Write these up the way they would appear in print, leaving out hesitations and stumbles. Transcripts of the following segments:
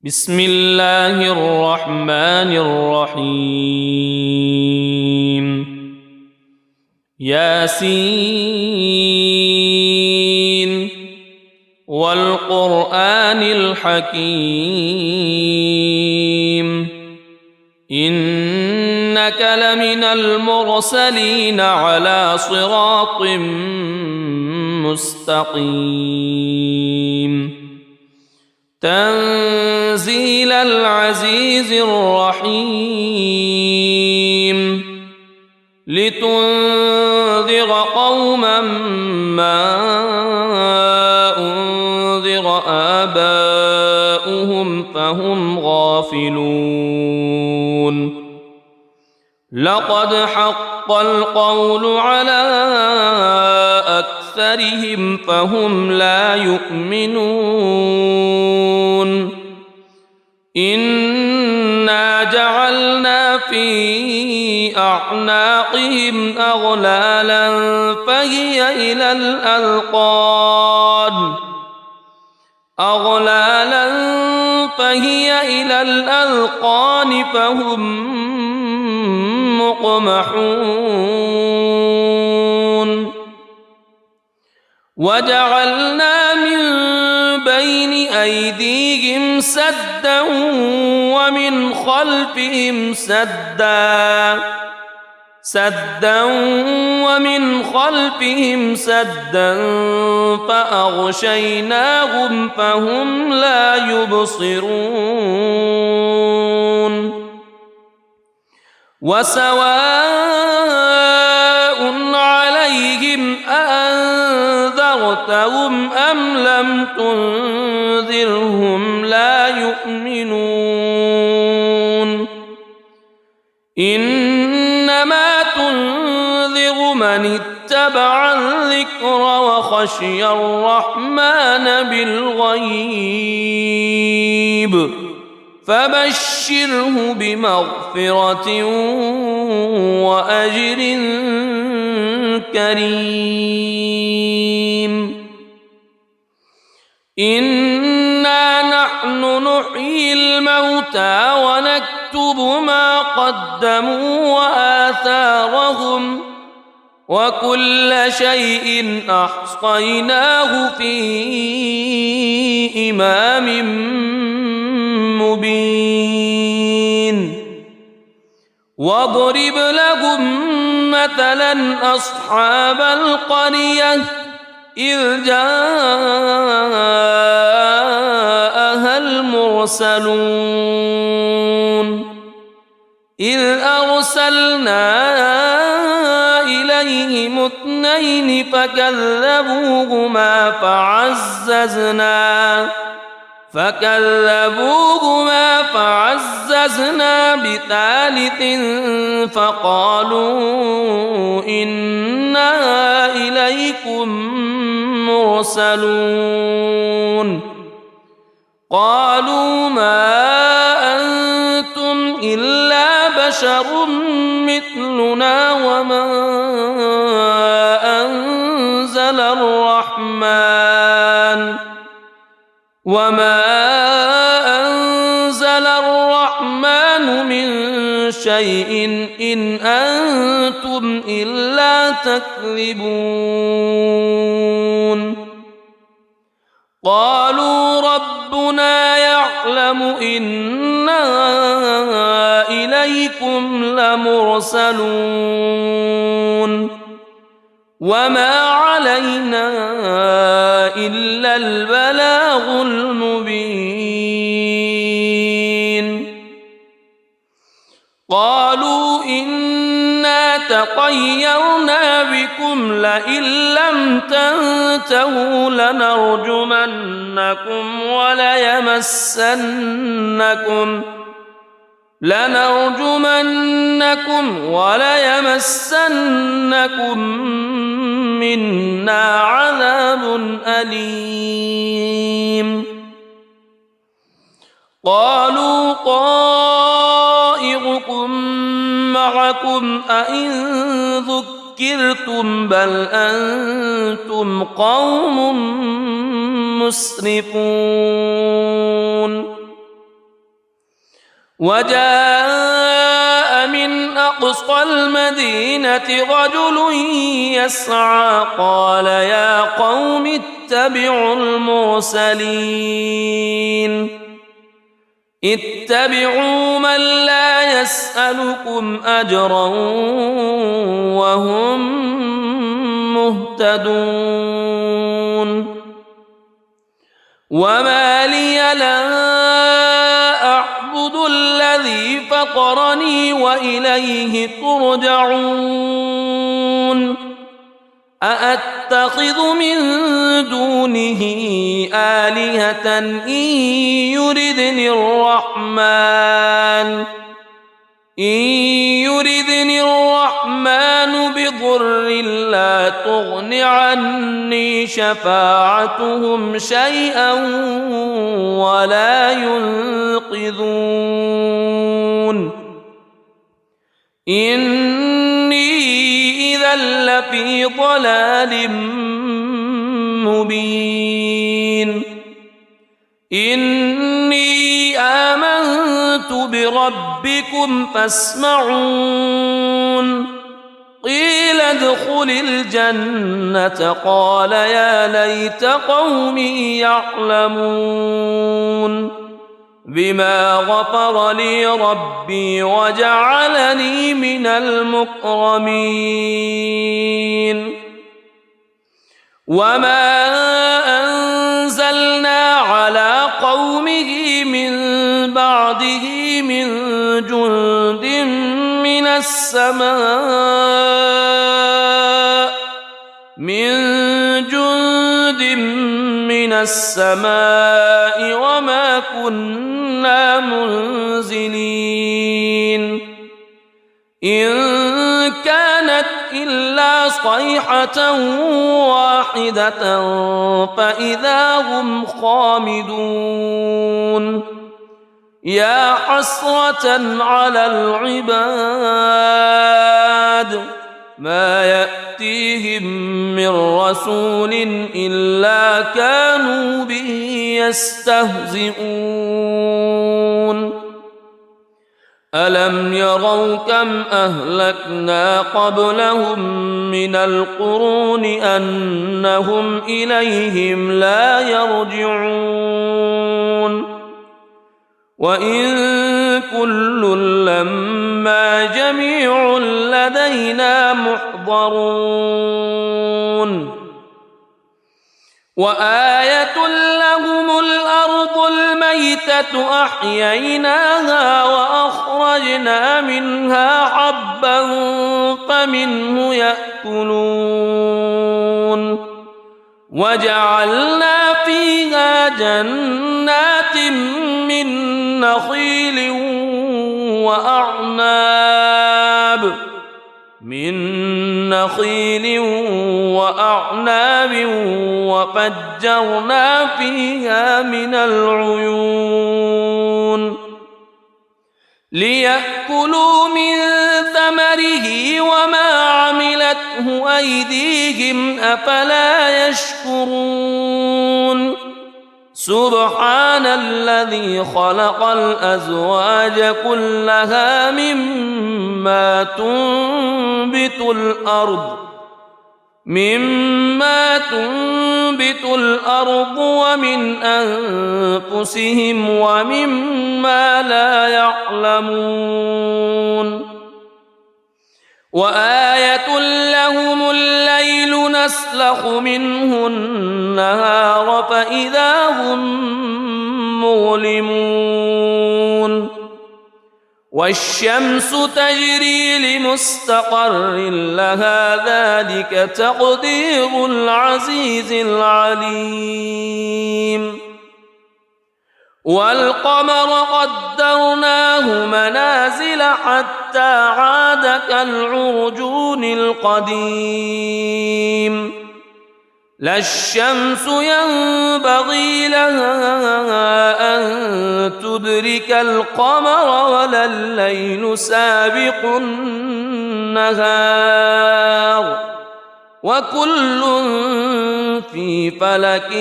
بسم الله الرحمن الرحيم ياسين والقرآن الحكيم إنك لمن المرسلين على صراط مستقيم تنزيل العزيز الرحيم لتنذر قوما ما أنذر آباؤهم فهم غافلون لقد حق القول على أكثرهم فهم لا يؤمنون إنا جعلنا في أعناقهم أغلالا فهي إلى الأذقان فهم مقمحون وجعلنا من بين أيديهم سدا ومن خلفهم سدا فأغشيناهم فهم لا يبصرون وسواء عليهم أأنذرتهم أم لم تنذرهم لا يؤمنون إنما تنذر من اتبع الذكر وخشي الرحمن بالغيب فبشره بمغفرة وأجر كريم إنا نحن نحيي الموتى ونكتب ما قدموا وآثارهم وكل شيء أحصيناه في إمام مبين واضرب لهم مثلا أصحاب القرية إذ جاءها المرسلون إذ أرسلنا إليهم اثنين فكذبوهما فعززنا بثالث فقالوا إنا إليكم مرسلون قالوا ما أنتم إلا بشر مثلنا وما أنزل الرحمن من شيء إن أنتم إلا تكذبون قالوا ربنا يعلم إنا إليكم لمرسلون وما علينا إلا البلاغ المبين قالوا إنا تطيرنا بكم لئن لم تنتهوا لنرجمنكم وليمسنكم منا عذاب أليم قالوا طائركم معكم أئن ذكرتم بل أنتم قوم مسرفون وجاء من أقصى المدينة رجل يسعى قال يا قوم اتبعوا المرسلين اتبعوا من لا يسألكم أجرا وهم مهتدون وما لي لا أعبد الذي فطرني وإليه ترجعون أأتخذ من دونه آلهة إن يردني الرحمن بضر لا تغن عني شفاعتهم شيئا ولا ينقذون إني إذا لفي ضلال مبين إني آمنت بربكم فاسمعون قيل ادخل الجنة قال يا ليت قومي يعلمون بما غفر لي ربي وجعلني من المكرمين وما أنزلنا على قومه من بعده من جند من السماء وما كنا منزلين إن كانت إلا صيحة واحدة فإذا هم خامدون يا حسرة على العباد ما يأتيهم من رسول إلا كانوا به يستهزئون ألم يروا كم أهلكنا قبلهم من القرون أنهم إليهم لا يرجعون وإن كل لما جميع لدينا محضرون وآية لهم الأرض الميتة أحييناها وأخرجنا منها حبا فمنه يأكلون وجعلنا فيها جنات من نخيل وأعناب وفجرنا فيها من العيون ليأكلوا من ثمره وما عملته أيديهم أفلا يشكرون سبحان الذي خلق الأزواج كلها مما تنبت الأرض ومن أنفسهم ومما لا يعلمون وآية لهم الليل نسلخ منه النهار فإذا هم مظلمون والشمس تجري لمستقر لها ذلك تقدير العزيز العليم والقمر قدرناه منازل حتى عاد كالعرجون القديم لا الشمس ينبغي لها أن تدرك القمر ولا الليل سابق النهار وكل في فلك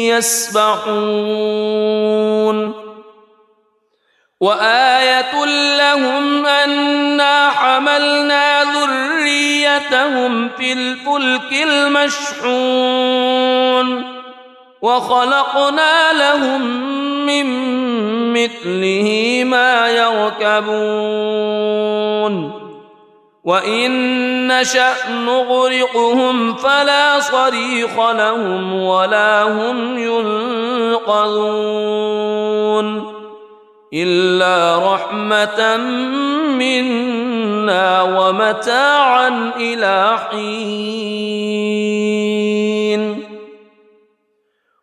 يسبحون وآية لهم أنا حملنا ذريتهم في الفلك المشحون وخلقنا لهم من مثله ما يركبون وإن نشأ نغرقهم فلا صريخ لهم ولا هم ينقذون إلا رحمة منا ومتاعا إلى حين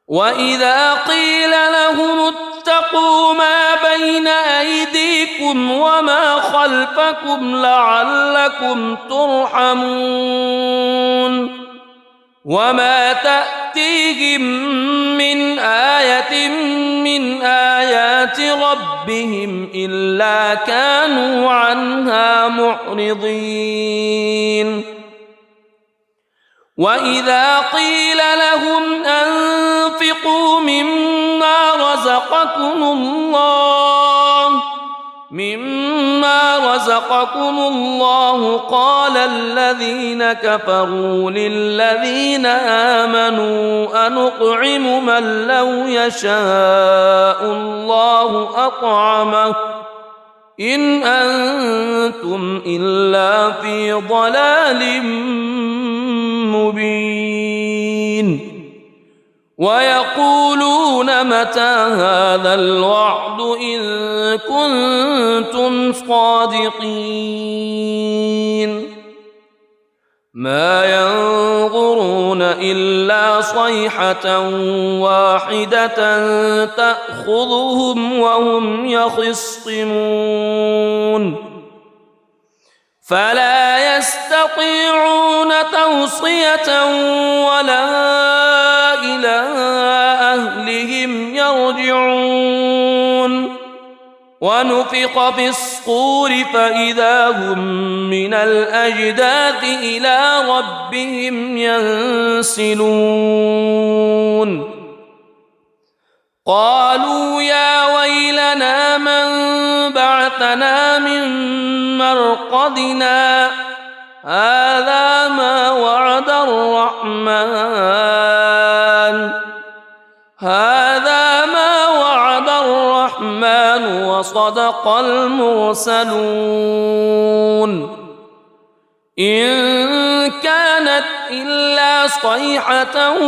وإذا قيل لهم اتقوا ما بين أيديكم وما خلفكم لعلكم ترحمون وما تأتيهم من آية من آيات ربهم إلا كانوا عنها معرضين وإذا قيل لهم أنفقوا مما رزقكم الله قال الذين كفروا للذين آمنوا أنطعم من لو يشاء الله أطعمه إن أنتم إلا في ضلال مبين ويقولون متى هذا الوعد إن كنتم صادقين ما ينظرون إلا صيحة واحدة تأخذهم وهم يخصمون فلا يستطيعون توصية ولا إلى أهلهم يرجعون ونفخ في الصور فإذا هم من الأجداث إلى ربهم ينسلون قالوا يا ويلنا من بعثنا من مرقدنا هذا ما وعد الرحمن وصدق المرسلون إن كانت إلا صيحة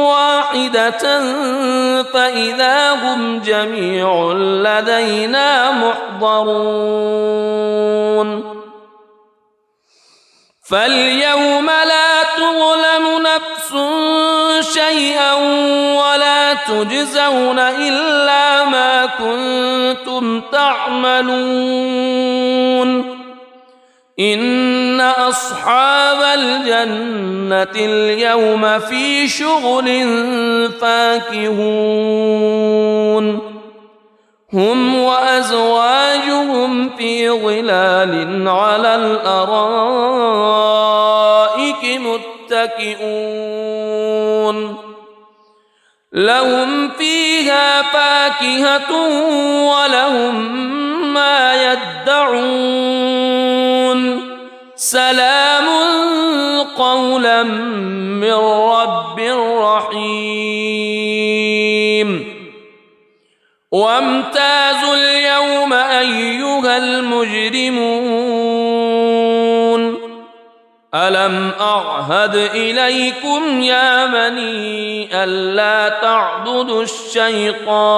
واحدة فإذا هم جميع لدينا محضرون فاليوم لا تظلم نفس شيئا ولا تجزون إلا ما كنتم تعملون إن أصحاب الجنة اليوم في شغل فاكهون هم وأزواجهم في ظلال على الأرائك متكئون لهم فيها فاكهة ولهم ما يدعون سلام قولا من رب رحيم وامتازوا اليوم أيها المجرمون ألم أعهد إليكم يا بني ألا تعبدوا الشيطان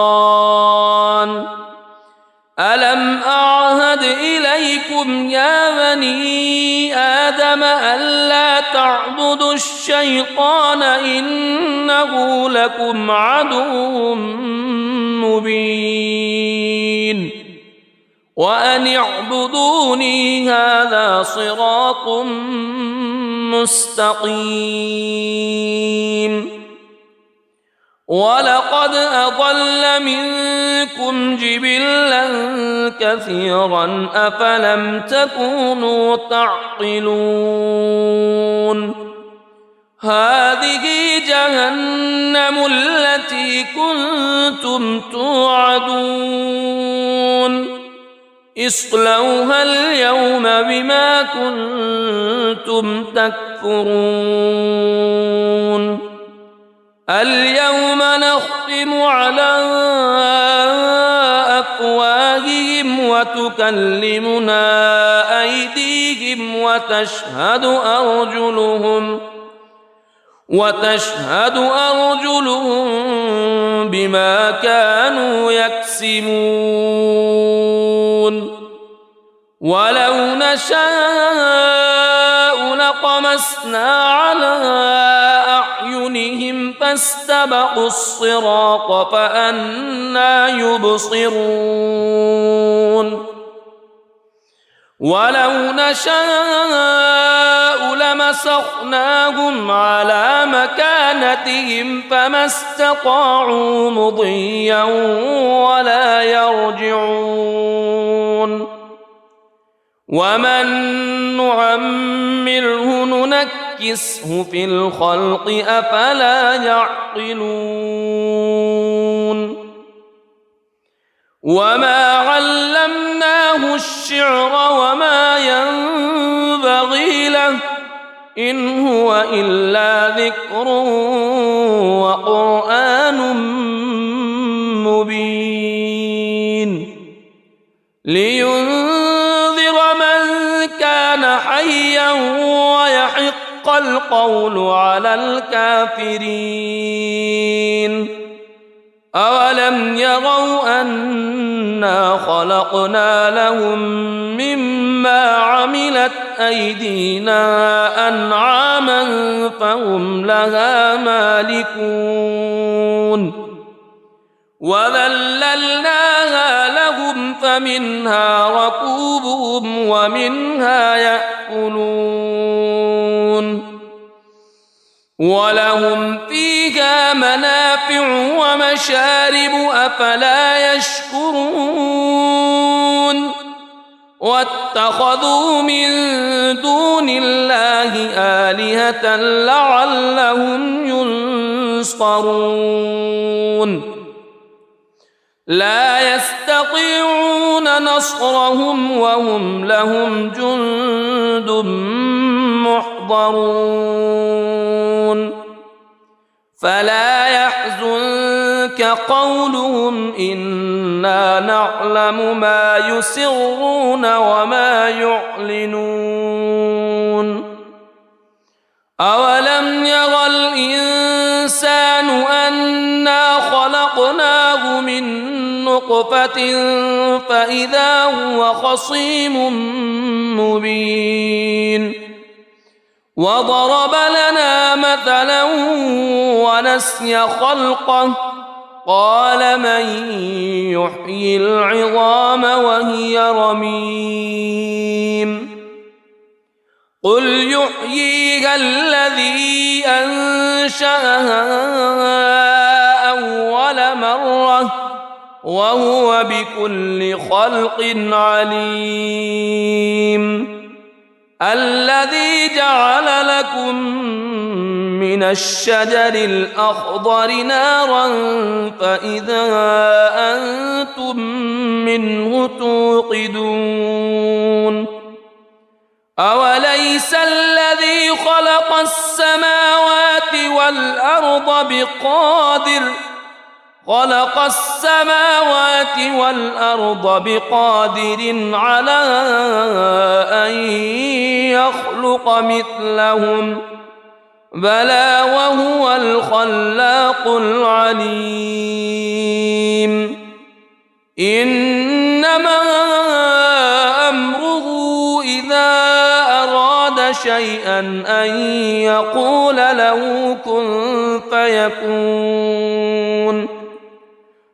ألم أعهد إليكم يا بني آدم ألا تعبدوا الشيطان إنه لكم عدو مبين وأن اعبدوني هذا صراط مستقيم ولقد أضل منكم جبلا كثيرا أفلم تكونوا تعقلون هذه جهنم التي كنتم توعدون اصلوها اليوم بما كنتم تكفرون اليوم نختم على أفواههم وتكلمنا أيديهم وتشهد أرجلهم بما كانوا يكسبون ولو نشاء لطمسنا على أعينهم فاستبقوا الصراط فأنى يبصرون ولو نشاء لمسخناهم على مكانتهم فما استطاعوا مضيا ولا يرجعون ومن نعمره ننكسه في الخلق أفلا يعقلون وما علمناه الشعر وما ينبغي له إن هو إلا ذكر وقرآن مبين لينذر من كان حيا ويحق القول على الكافرين أولم يروا أنا خلقنا لهم مما عملت أيدينا أنعاما فهم لها مالكون وذللناها لهم فمنها ركوبهم ومنها يأكلون ولهم فيها منافع ومشارب أفلا يشكرون واتخذوا من دون الله آلهة لعلهم ينصرون لا يستطيعون نصرهم وهم لهم جند محضرون فلا يحزنك قولهم إنا نعلم ما يسرون وما يعلنون أولم ير الإنسان أنا خلقناه من نطفة فإذا هو خصيم مبين وضرب لنا مثلا ونسي خلقه قال من يحيي العظام وهي رميم قل يحييها الذي أنشأها أول مرة وهو بكل خلق عليم الذي جعل لكم من الشجر الأخضر نارا فإذا أنتم منه توقدون أوليس الذي خلق السماوات والأرض بقادر على أن يخلق مثلهم بلى وهو الخلاق العليم إنما أمره إذا أراد شيئا أن يقول له كن فيكون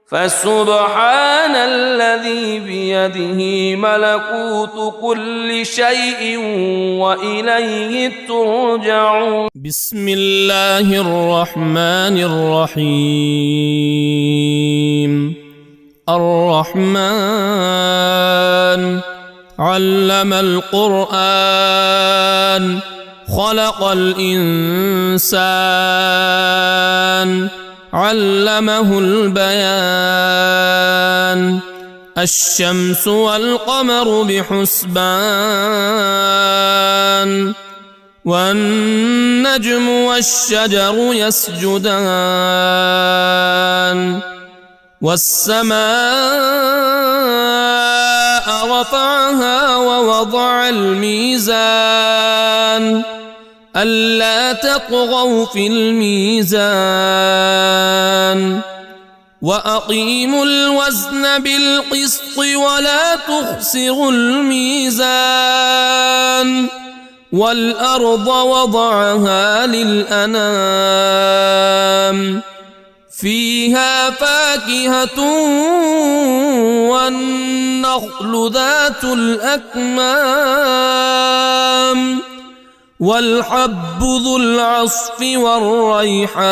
فسبحان الذي بيده ملكوت كل شيء وإليه ترجعون بسم الله الرحمن الرحيم الرحمن علم القرآن خلق الإنسان علمه البيان الشمس والقمر بحسبان والنجم والشجر يسجدان والسماء رفعها ووضع الميزان ألا تطغوا في الميزان وأقيموا الوزن بالقسط ولا تخسروا الميزان والأرض وضعها للأنام فيها فاكهة والنخل ذات الأكمام والحب ذو العصف والريحان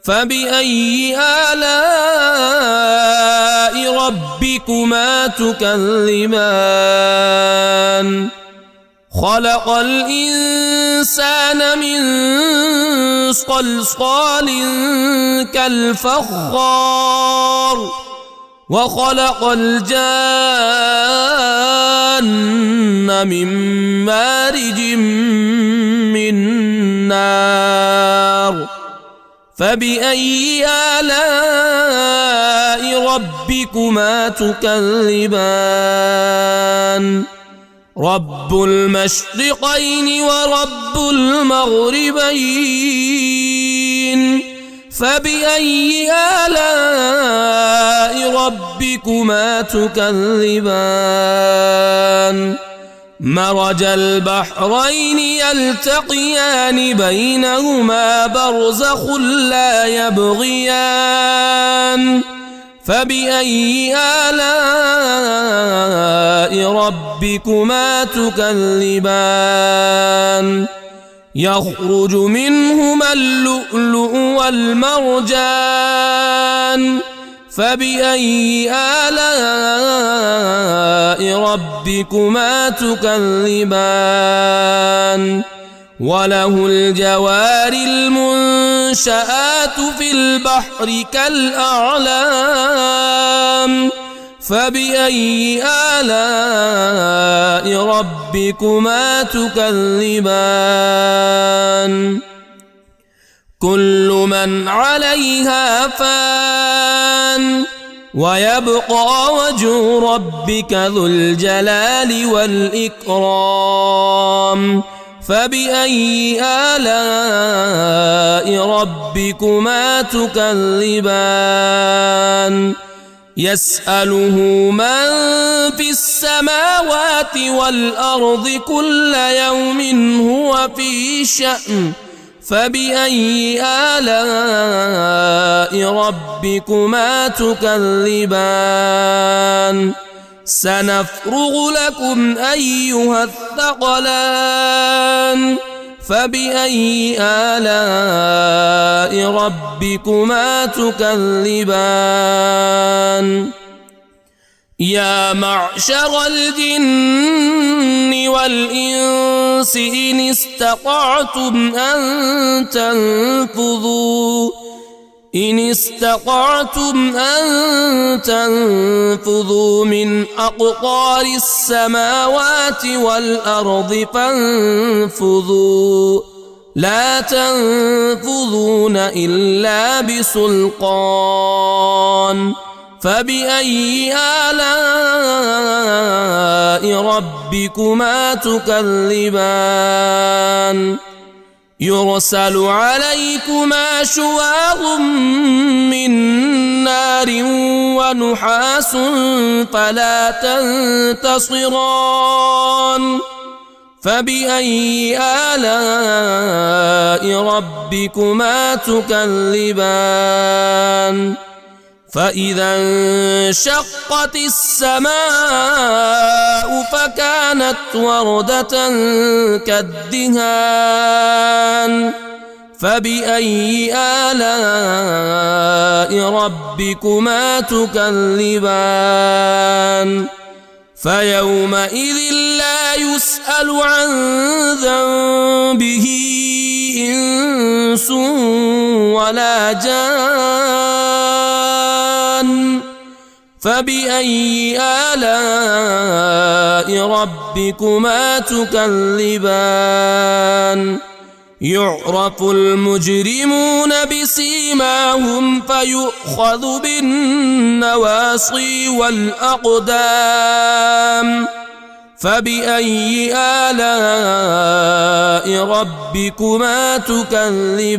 فبأي آلاء ربكما تكذبان خلق الإنسان من صلصال كالفخار وخلق الجان من مارج من نار فبأي آلاء ربكما تكذبان رب المشرقين ورب المغربين فبأي آلاء ربكما تكذبان مرج البحرين يلتقيان بينهما برزخ لا يبغيان فبأي آلاء ربكما تكذبان يخرج منهما اللؤلؤ والمرجان فبأي آلاء ربكما تكذبان وله الجوار المنشآت في البحر كالأعلام فبأي آلاء ربكما تكذبان كل من عليها فان ويبقى وجه ربك ذو الجلال والإكرام فبأي آلاء ربكما تكذبان يسأله من في السماوات والأرض كل يوم هو في شأن فبأي آلاء ربكما تكذبان سنفرغ لكم أيها الثقلان فبأي آلاء ربكما تكذبان يا معشر الجن والإنس إن استطعتم أن تنفذوا من أقطار السماوات والأرض فانفذوا لا تنفذون إلا بسلطان فبأي آلاء ربكما تكذبان يرسل عليكما شواظ من نار ونحاس فلا تنتصران فبأي آلاء ربكما تكذبان فإذا انشقت السماء فكانت وردة كالدهان فبأي آلاء ربكما تكذبان فيومئذ لا يسأل عن ذنبه إنس ولا جان فبأي آلاء ربكما تكذبان يعرف المجرمون بسيماهم فيؤخذ بالنواصي والأقدام فبأي آلاء ربكما تكذبان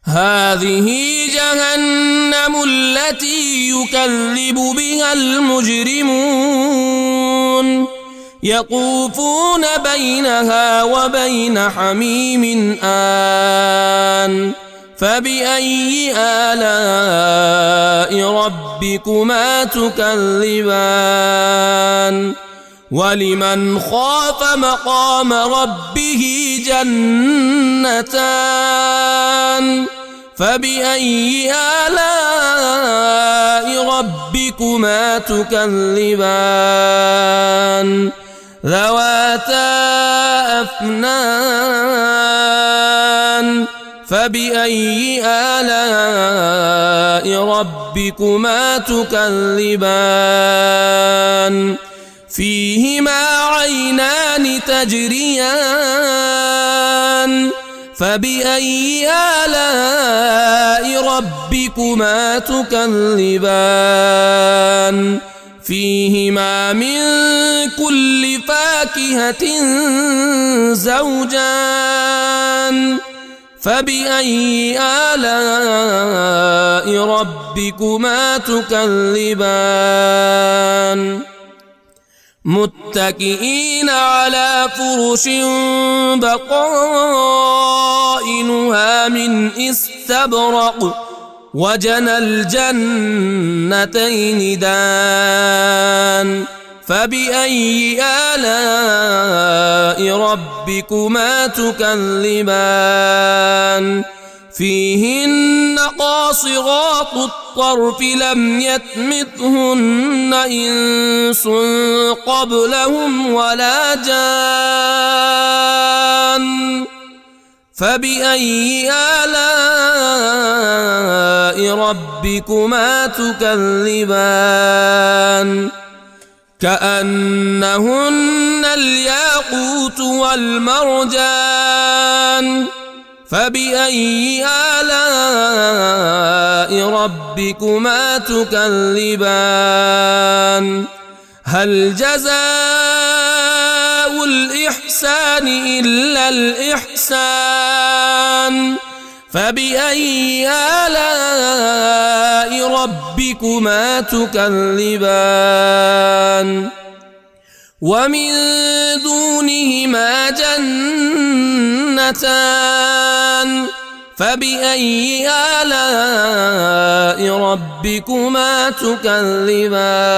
هذه جهنم التي يكذب بها المجرمون يطوفون بينها وبين حميم آن فبأي آلاء ربكما تكذبان ولمن خاف مقام ربه جنتان فبأي آلاء ربكما تكذبان ذواتا أفنان فبأي آلاء ربكما تكذبان فيهما عينان تجريان فبأي آلاء ربكما تكذبان فيهما من كل فاكهة زوجان فبأي آلاء ربكما تكذبان متكئين على فرش بطائنها من استبرق وجنى الجنتين دان فبأي آلاء ربكما تكذبان فيهن قاصرات الطرف لم يطمثهن إنس قبلهم ولا جان فبأي آلاء ربكما تكذبان كأنهن الياقوت والمرجان فبأي آلاء ربكما تكذبان هل جزاء الإحسان إلا الإحسان فبأي آلاء ربكما تكذبان ومن دونهما جنتان فبأي آلاء ربكما تكذبان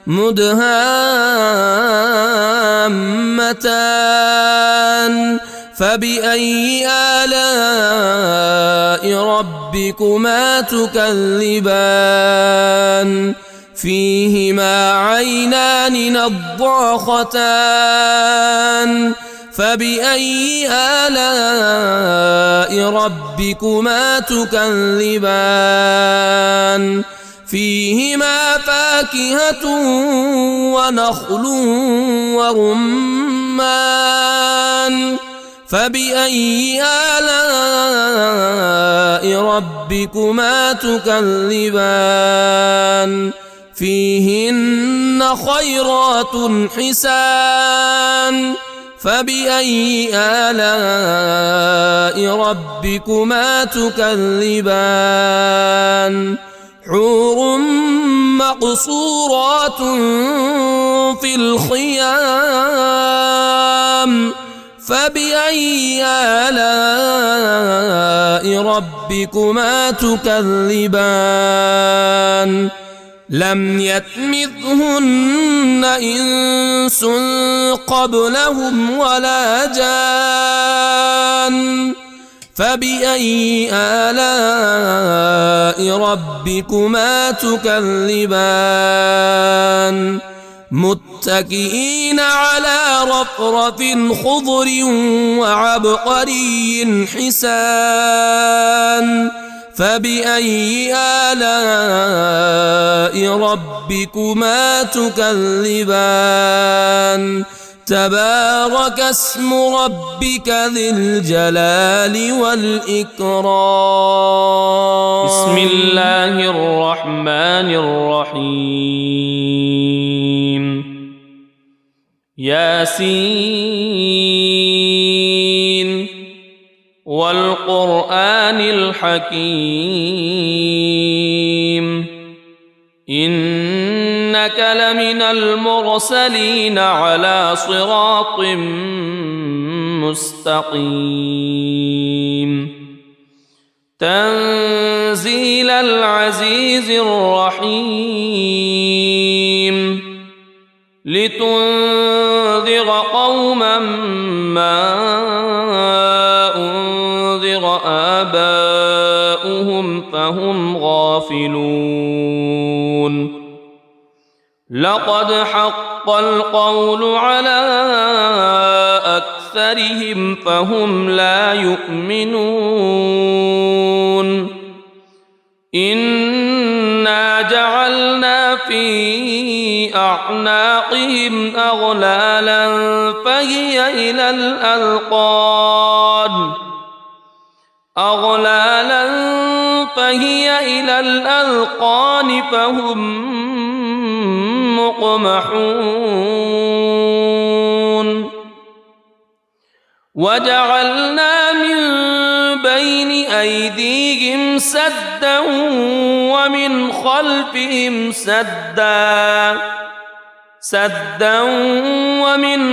مدهامتان فبأي آلاء ربكما تكذبان فيهما عينان نضاختان فبأي آلاء ربكما تكذبان فيهما فاكهة ونخل ورمان فبأي آلاء ربكما تكذبان فيهن خيرات حسان فبأي آلاء ربكما تكذبان حور مقصورات في الخيام فبأي آلاء ربكما تكذبان لم يطمثهن إنس قبلهم ولا جان فبأي آلاء ربكما تكذبان متكئين على رفرف خضر وعبقري حسان فبأي آلاء ربكما تكذبان تبارك اسم ربك ذي الجلال والإكرام بسم الله الرحمن الرحيم ياسين والقرآن الحكيم إنك لمن المرسلين على صراط مستقيم تنزيل العزيز الرحيم لتنذر قوما ما أنذر آباؤهم فهم غافلون لقد حق القول على أكثرهم فهم لا يؤمنون إنا جعلنا في أعناقهم أغلالا فهي إلى الأذقان فهم مقمحون وجعلنا من بين أيديهم سدا ومن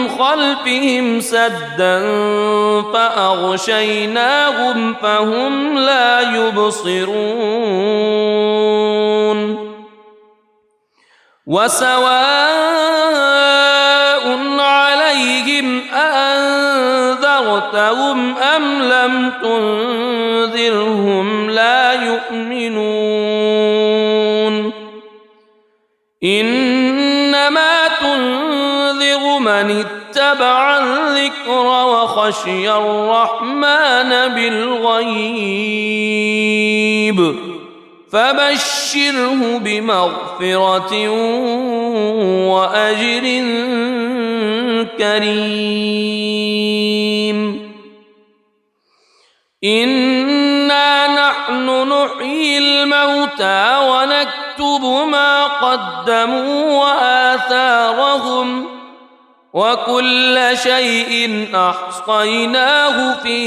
خلفهم سدا فأغشيناهم فهم لا يبصرون وسواء عليهم أأنذرتهم أم لم تنذرهم لا يؤمنون إنما تنذر من اتبع الذكر وخشي الرحمن بالغيب فبشره بمغفرة وأجر كريم إنا نحن نحيي الموتى ونكتب ما قدموا وآثارهم وكل شيء أحصيناه في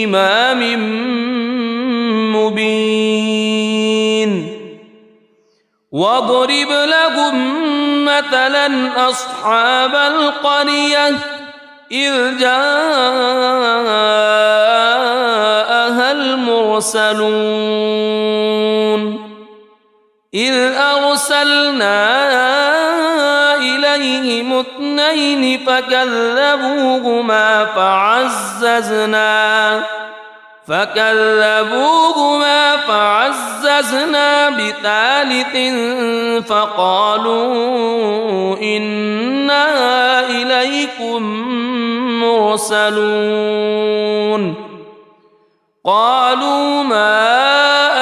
إمام مبين واضرب لهم مثلا أصحاب القرية إذ جاءها المرسلون إذ أرسلنا إليهم اثنين فكذبوهما فعززنا بثالث فقالوا إنا إليكم مرسلون قالوا ما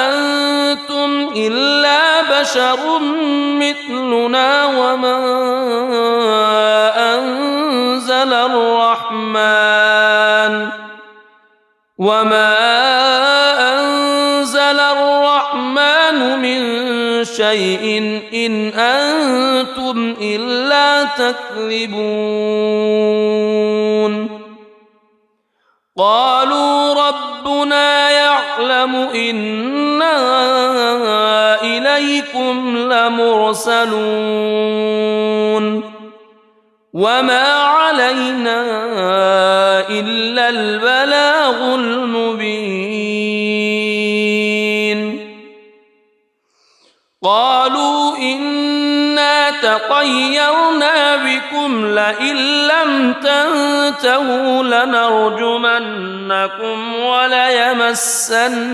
أنتم إلا بشر مثلنا وما أنزل الرحمن من شيء إن أنتم إلا تكذبون قالوا ربنا يعلم إنا إليكم لمرسلون وما علينا إلا البلاغ المبين قالوا إنا تطيرنا بكم لئن لم تنتهوا لنرجمنكم وليمسنكم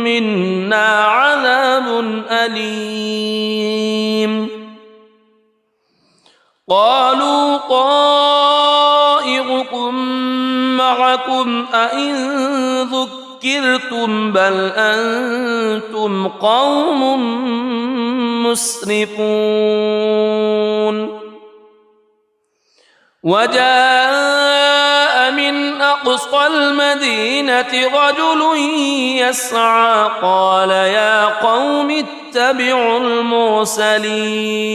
منا عذاب أليم قالوا طائركم معكم أئن ذكرتم بل أنتم قوم مسرفون وجاء من أقصى المدينة رجل يسعى قال يا قوم اتبعوا المرسلين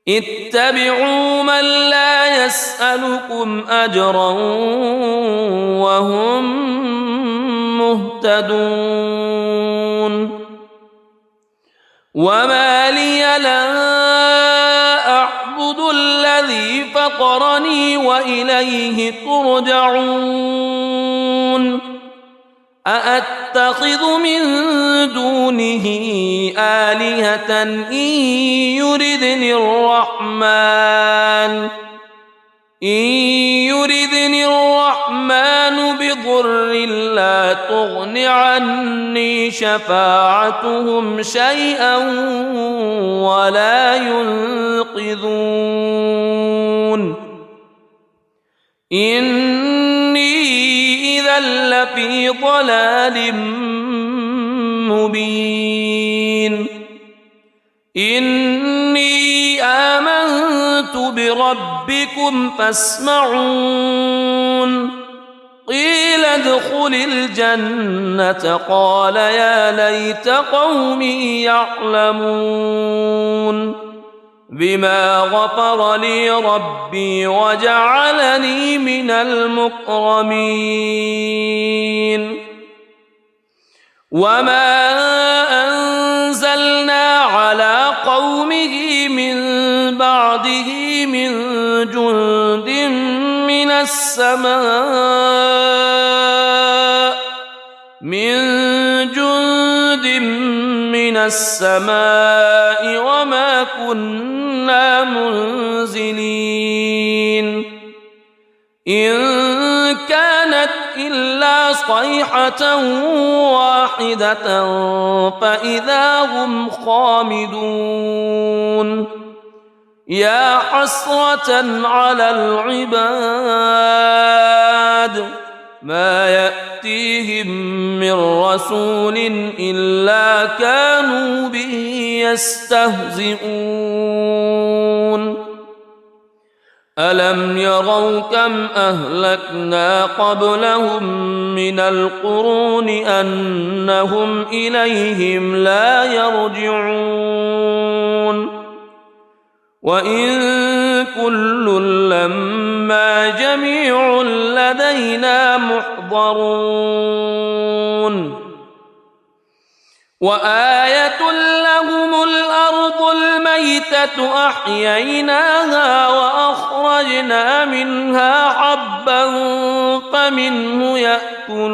اتبعوا من لا يسألكم أجرا وهم مهتدون وما لي لا أعبد الذي فطرني وإليه ترجعون أأتخذ من دونه آلهة إن يردني الرحمن بضر لا تغن عني شفاعتهم شيئا ولا ينقذون إني إذا لفي ضلال مبين إني آمنت بربكم فاسمعون قيل ادخل الجنة قال يا ليت قومي يعلمون بما غفر لي ربي وجعلني من المكرمين وما أنزلنا على قومه من بعده من جند من السماء وما كنا منزلين إن كانت إلا صيحة واحدة فإذا هم خامدون يا حسرة على العباد ما يأتيهم من رسول إلا كانوا به يستهزئون ألم يروا كم أهلكنا قبلهم من القرون أنهم إليهم لا يرجعون وإن كل لما جميع لدينا محضرون وآية لهم الأرض الميتة أحييناها وأخرجنا منها حبا فمنه يأكلون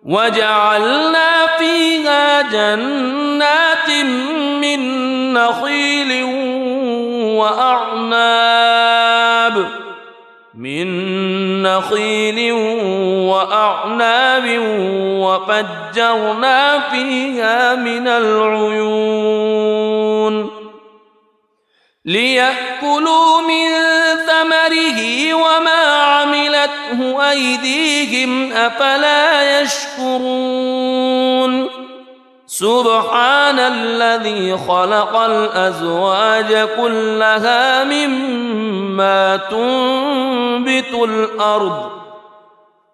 وجعلنا فيها جنات من نخيل وأعناب وفجرنا فيها من العيون ليأكلوا من ثمره وما عملته أيديهم أفلا يشكرون سبحان الذي خلق الأزواج كلها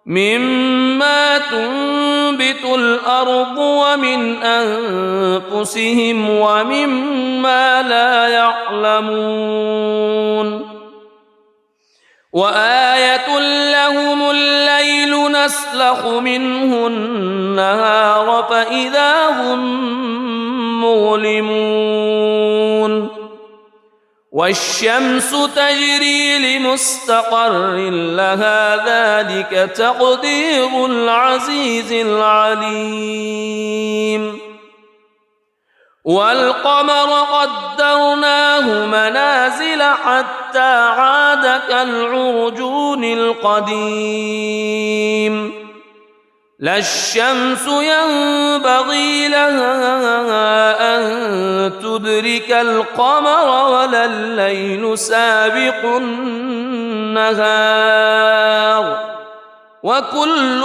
مما تنبت الأرض ومن أنفسهم ومما لا يعلمون وآية لهم الليل نسلخ منه النهار فإذا هم مظلمون والشمس تجري لمستقر لها ذلك تقدير العزيز العليم والقمر قدرناه منازل حتى عاد كالعرجون القديم لا الشمس ينبغي لها أن تدرك القمر ولا الليل سابق النهار وكل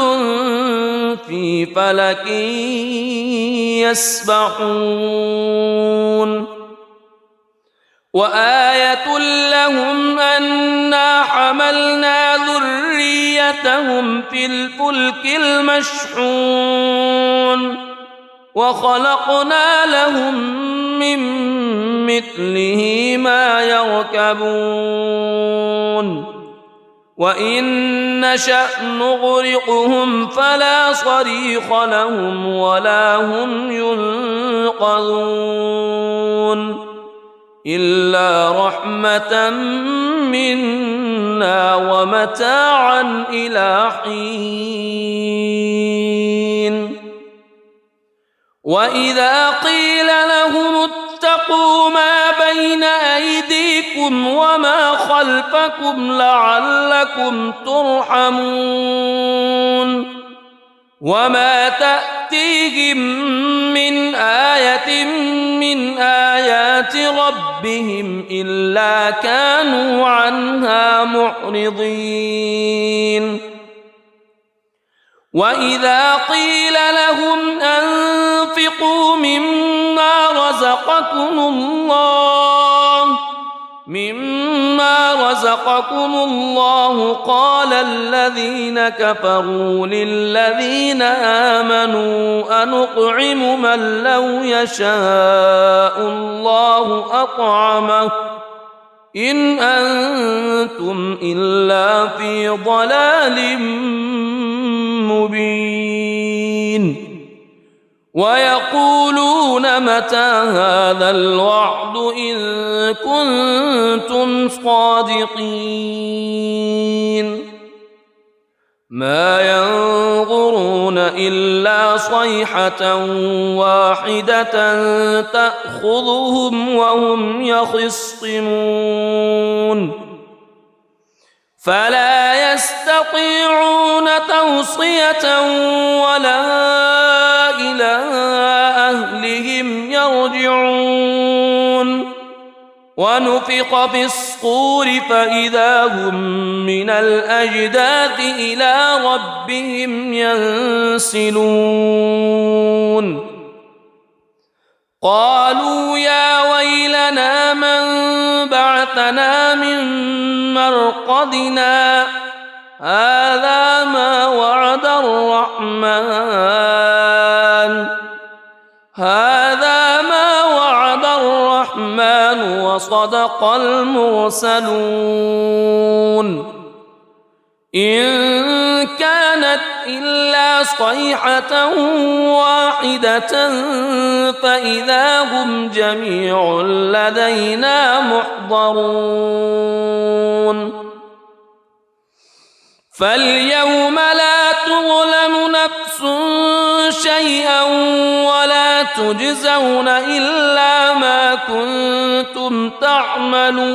في فلك يسبحون وآية لهم أنا حملنا ذريتهم في الفلك المشحون وخلقنا لهم من مثله ما يركبون وإن نشأ نغرقهم فلا صريخ لهم ولا هم ينقذون إلا رحمة منا ومتاعا إلى حين وإذا قيل لهم اتقوا ما بين أيديكم وما خلفكم لعلكم ترحمون وما تأتيهم من آية من آيات ربهم إلا كانوا عنها معرضين وإذا قيل لهم أنفقوا مما رزقكم الله قال الذين كفروا للذين آمنوا أنطعم من لو يشاء الله أطعمه إن أنتم إلا في ضلال مبين ويقولون متى هذا الوعد إن كنتم صادقين ما ينظرون إلا صيحة واحدة تأخذهم وهم يخصمون فلا يستطيعون توصية ولا إلى أهلهم يرجعون ونفخ في الصور فإذا هم من الأجداث إلى ربهم ينسلون قالوا يا ويلنا من بعثنا من مرقدنا هذا ما وعد الرحمن وصدق المرسلون إن كانت إلا صيحة واحدة فإذا هم جميع لدينا محضرون فاليوم لا تظلم نفس شيئا ولا تجزون إلا ما كنتم تعملون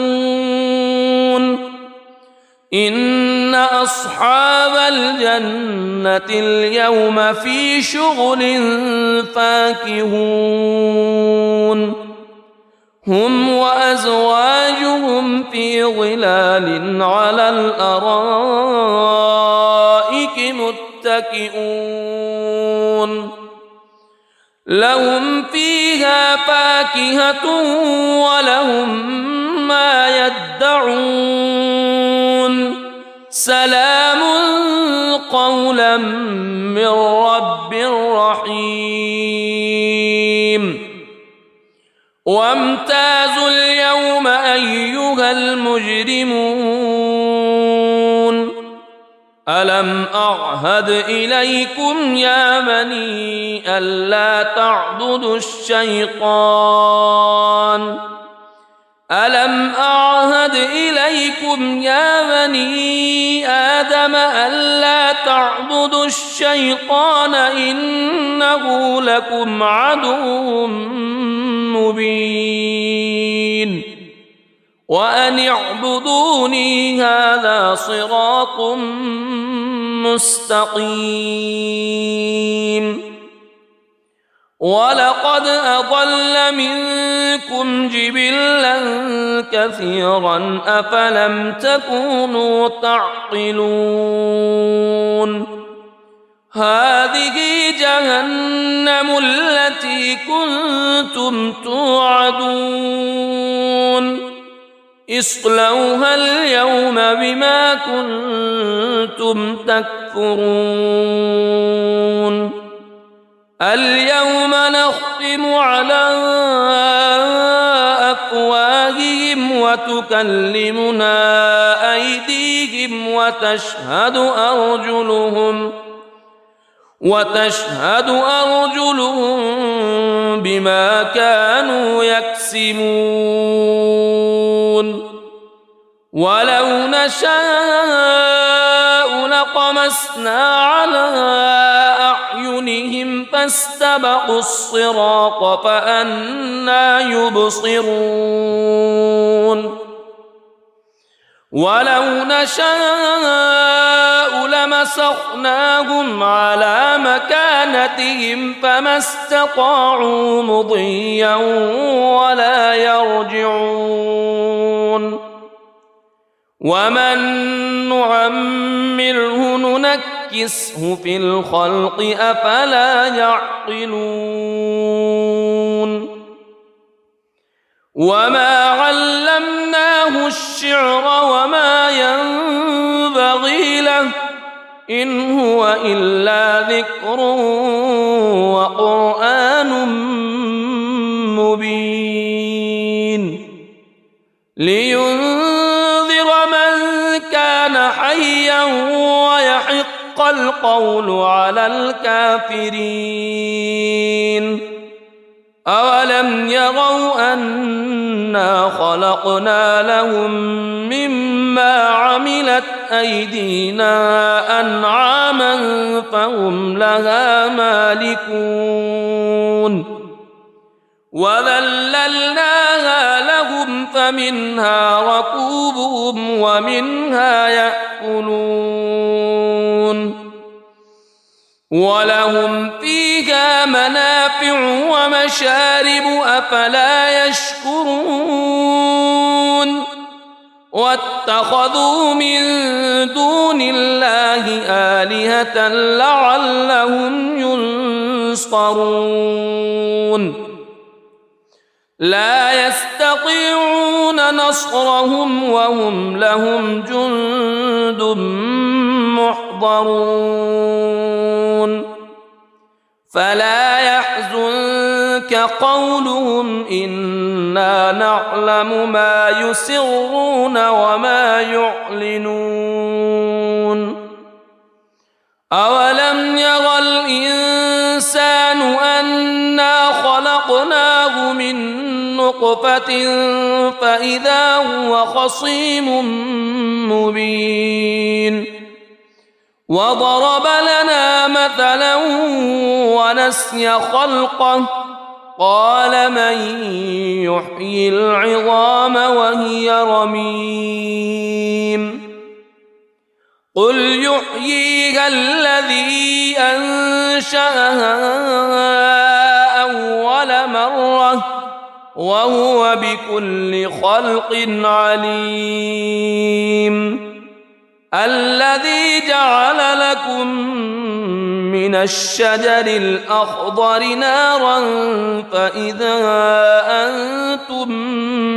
إن أصحاب الجنة اليوم في شغل فاكهون هم وأزواجهم في ظلال على الأرائك متكئون لهم فيها فاكهة ولهم ما يدعون سلام قولا من رب رحيم وامتازوا اليوم أيها المجرمون ألم أعهد إليكم يا بني ألا تعبدوا الشيطان ألم أعهد إليكم يا بني آدم ألا تعبدوا الشيطان إنه لكم عدو مبين وأن اعبدوني هذا صراط مستقيم ولقد أضل منكم جبلا كثيرا أفلم تكونوا تعقلون هذه جهنم التي كنتم توعدون اصلوها اليوم بما كنتم تكفرون اليوم نختم على أفواههم وتكلمنا أيديهم وتشهد أرجلهم بما كانوا يكسبون ولو نشاء لطمسنا على أعينهم فاستبقوا الصراط فأنى يبصرون ولو نشاء لمسخناهم على مكانتهم فما استطاعوا مضيا ولا يرجعون ومن نعمره ننكسه في الخلق أفلا يعقلون وما علمناه الشعر وما ينبغي له إن هو إلا ذكر وقرآن مبين لينذر من كان حيا ويحق القول على الكافرين أولم يروا أنا خلقنا لهم مما عملت أيدينا أنعاما فهم لها مالكون وذللناها لهم فمنها ركوبهم ومنها يأكلون ولهم فيها منافع ومشارب أفلا يشكرون واتخذوا من دون الله آلهة لعلهم ينصرون لا يستطيعون نصرهم وهم لهم جند محضرون فلا يحزنك قولهم إنا نعلم ما يسرون وما يعلنون أولم ير الإنسان أنا خلقناه من نطفة فإذا هو خصيم مبين وضرب لنا مثلا ونسي خلقه قال من يحيي العظام وهي رميم قل يحييها الذي أنشأها أول مرة وهو بكل خلق عليم الذي جعل لكم من الشجر الأخضر نارا فإذا أنتم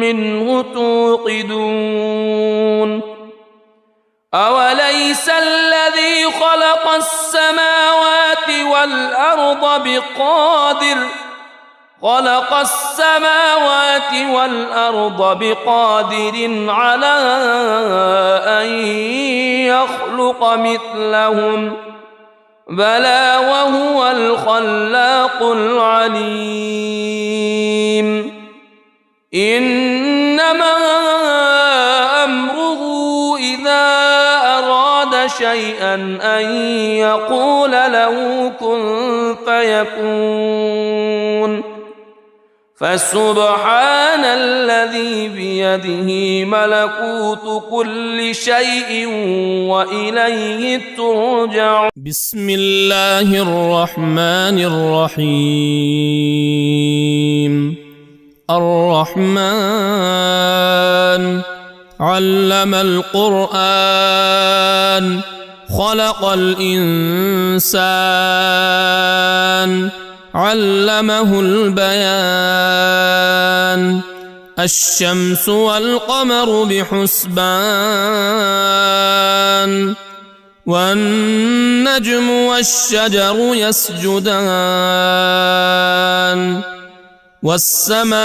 منه توقدون أوليس الذي خلق السماوات والأرض بقادر على أن يخلق مثلهم بلى وهو الخلاق العليم إنما أمره إذا أراد شيئا أن يقول له كن فيكون فسبحان الذي بيده ملكوت كل شيء وإليه ترجع. بسم الله الرحمن الرحيم. الرحمن علم القرآن خلق الإنسان علمه البيان. الشمس والقمر بحسبان والنجم والشجر يسجدان. والسماء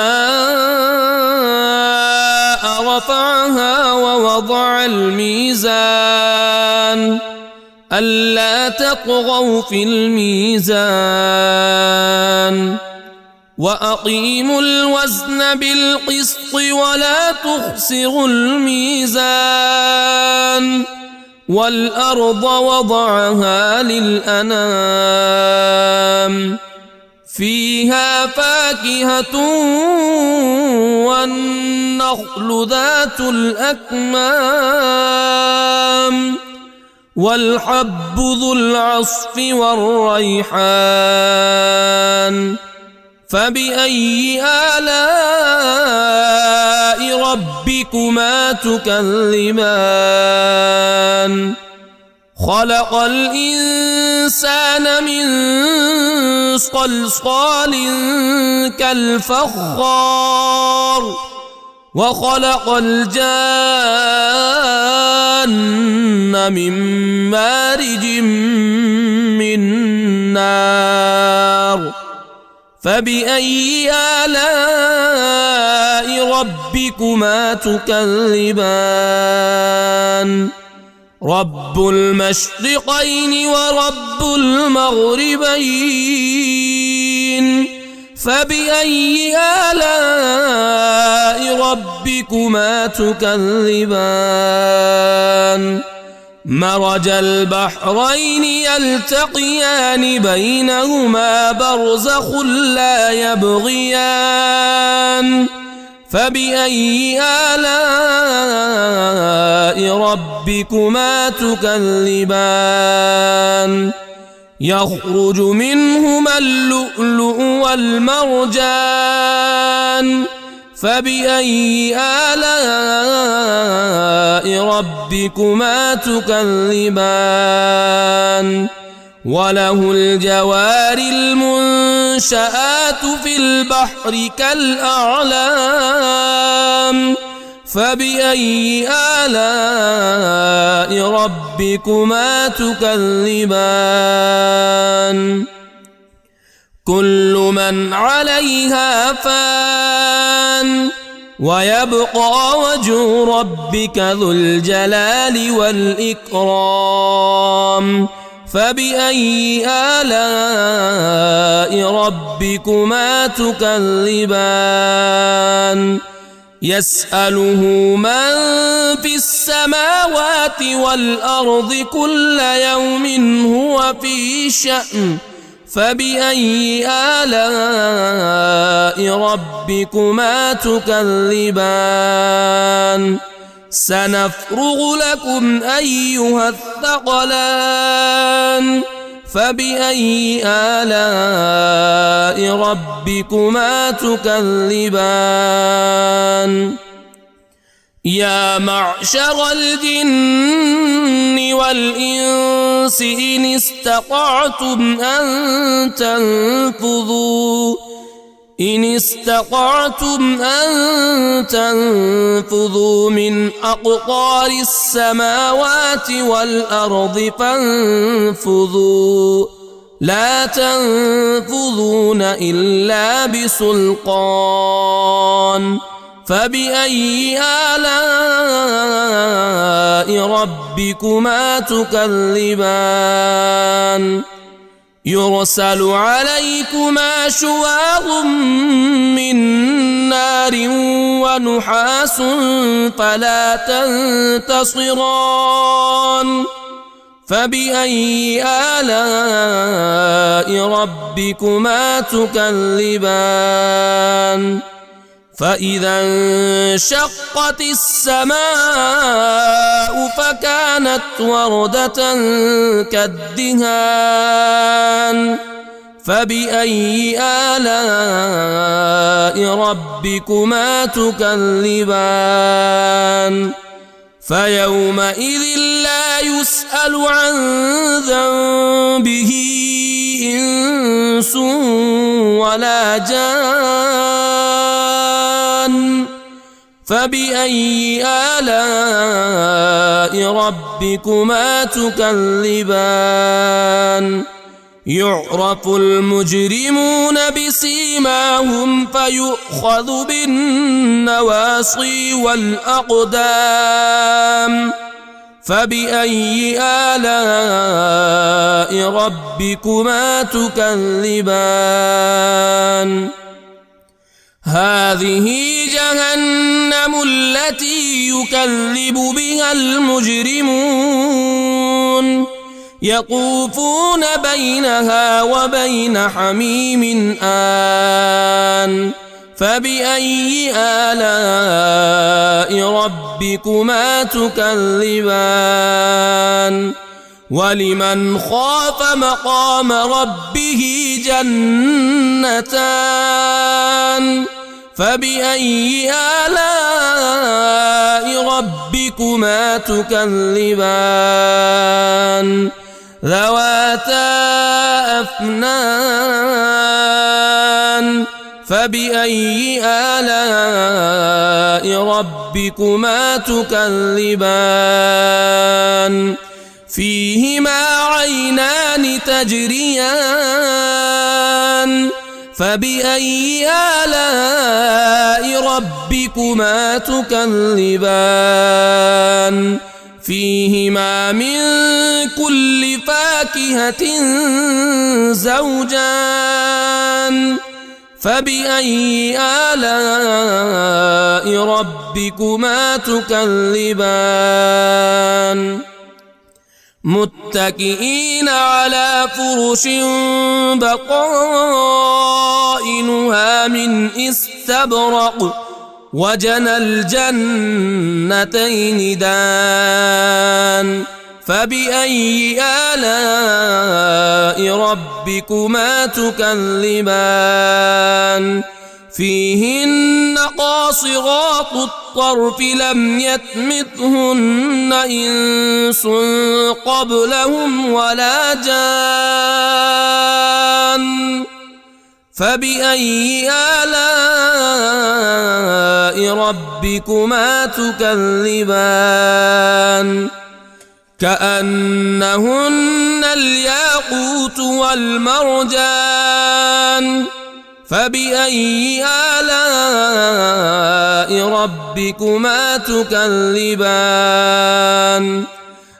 رفعها ووضع الميزان ألا تطغوا في الميزان وأقيموا الوزن بالقسط ولا تخسروا الميزان. والأرض وضعها للأنام فيها فاكهة والنخل ذات الأكمام والحب ذو العصف والريحان. فبأي آلاء ربكما تكذبان؟ خلق الإنسان من صلصال كالفخار وخلق الجان من مارج من نار. فبأي آلاء ربكما تكذبان؟ رب المشرقين ورب المغربين. فبأي آلاء ربكما تكذبان؟ مرج البحرين يلتقيان بينهما برزخ لا يبغيان. فبأي آلاء ربكما تكذبان؟ يخرج منهما اللؤلؤ والمرجان. فبأي آلاء ربكما تكذبان؟ وله الجوار المنشآت في البحر كالأعلام. فبأي آلاء ربكما تكذبان؟ كل من عليها فان ويبقى وجه ربك ذو الجلال والإكرام. فبأي آلاء ربكما تكذبان؟ يسأله من في السماوات والأرض كل يوم هو في شأن. فبأي آلاء ربكما تكذبان؟ سنفرغ لكم أيها الثقلان. فبأي آلاء ربكما تكذبان؟ يا معشر الجن والإنس إن استطعتم أن تنفذوا من أقطار السماوات والأرض فانفذوا لا تنفذون إلا بسلطان. فبأي آلاء ربكما تكذبان؟ يرسل عليكما شواظ من نار ونحاس فلا تنتصران. فبأي آلاء ربكما تكذبان فإذا انشقت السماء فكانت وردة كالدهان فبأي آلاء ربكما تكذبان فيومئذ لا يسأل عن ذنبه إنس ولا جان فبأي آلاء ربكما تكذبان يعرف المجرمون بسيماهم فيؤخذ بالنواصي والأقدام فبأي آلاء ربكما تكذبان هذه جهنم التي يكذب بها المجرمون يطوفون بينها وبين حميم آن فبأي آلاء ربكما تكذبان ولمن خاف مقام ربه جنتان فبأي آلاء ربكما تكذبان ذواتا أفنان فبأي آلاء ربكما تكذبان فيهما عينان تجريان فبأي آلاء ربكما تكذبان فيهما من كل فاكهة زوجان فبأي آلاء ربكما تكذبان متكئين على فرش بطائنها من استبرق وجنى الجنتين دان فبأي آلاء ربكما تكذبان فيهن قاصرات الطرف لم يطمثهن إنس قبلهم ولا جان فبأي آلاء ربكما تكذبان كأنهن الياقوت والمرجان فبأي آلاء ربكما تكذبان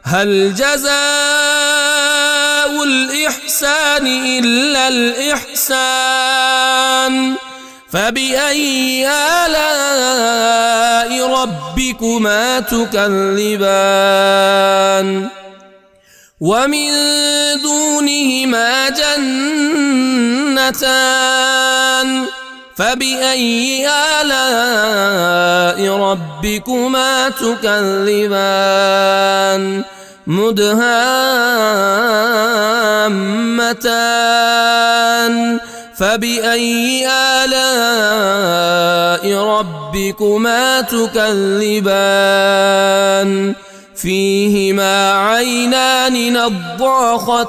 هل جزاء الإحسان إلا الإحسان فبأي آلاء ربكما تكذبان ومن دونهما جنتان فبأي آلاء ربكما تكذبان مدهامتان فبأي آلاء ربكما تكذبان فيهما عينان نضاختان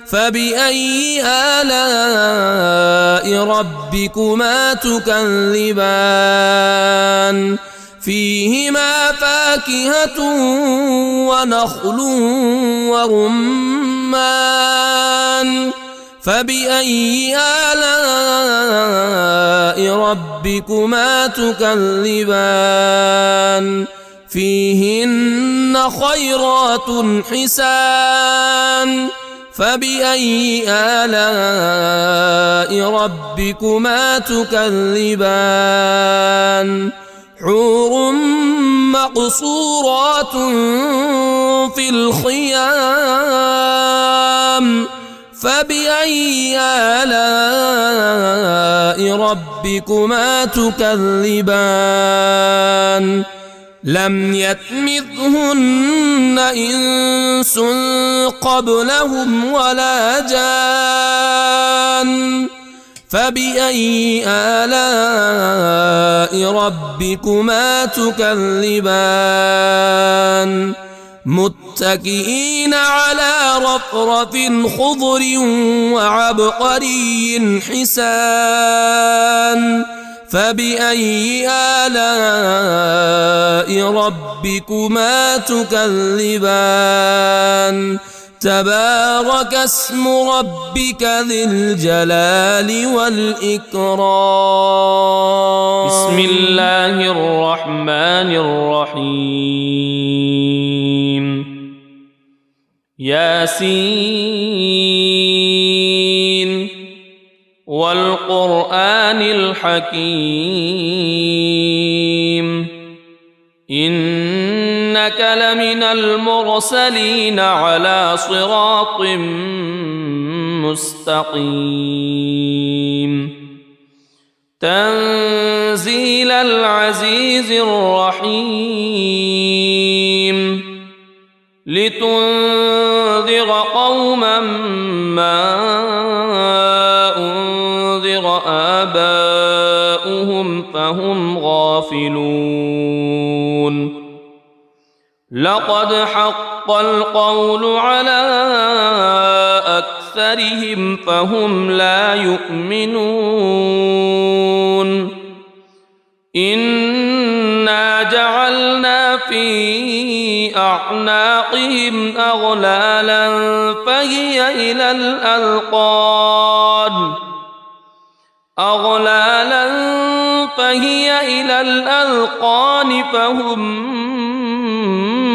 فبأي آلاء ربكما تكذبان فيهما فاكهة ونخل ورمان فبأي آلاء ربكما تكذبان فيهن خيرات حسان فبأي آلاء ربكما تكذبان حور مقصورات في الخيام فبأي آلاء ربكما تكذبان لم يطمثهن إنس قبلهم ولا جان فبأي آلاء ربكما تكذبان متكئين على رفرف خضر وعبقري حسان فبأي آلاء ربكما تكذبان تبارك اسم ربك ذي الجلال والإكرام بسم الله الرحمن الرحيم ياسين والقرآن الحكيم إنك لمن المرسلين على صراط مستقيم تنزيل العزيز الرحيم لتنذر قوما ما أنذر آباؤهم فهم غافلون لقد حق القول على أكثرهم فهم لا يؤمنون إنا جعلنا في أعناقهم أغلالا فهي إلى الأذقان فهم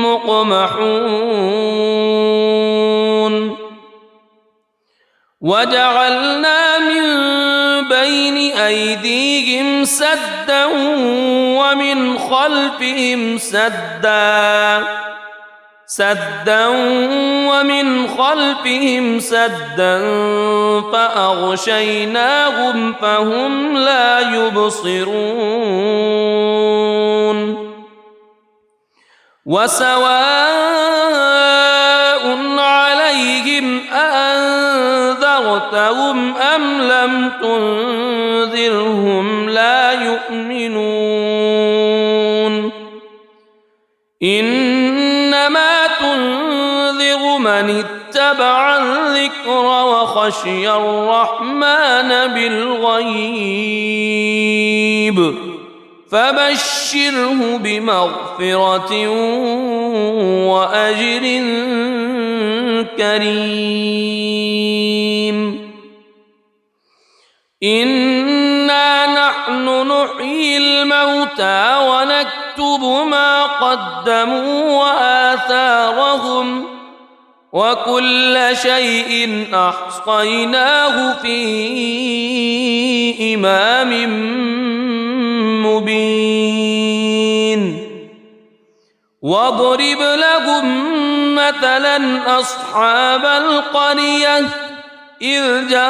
مقمحون وجعلنا من بين أيديهم سدا ومن خلفهم سدا فأغشيناهم فهم لا يبصرون وسواء عليهم أأنذرتهم أم لم تنذرهم لا يؤمنون إنما تنذر من اتبع الذكر وخشي الرحمن بالغيب فبشره بمغفرة وأجر كريم إنا نحن نحيي الموتى ونكتب ما قدموا وآثارهم وكل شيء أحصيناه في إمام مبين واضرب لهم مثلا أصحاب القرية إذ جاءها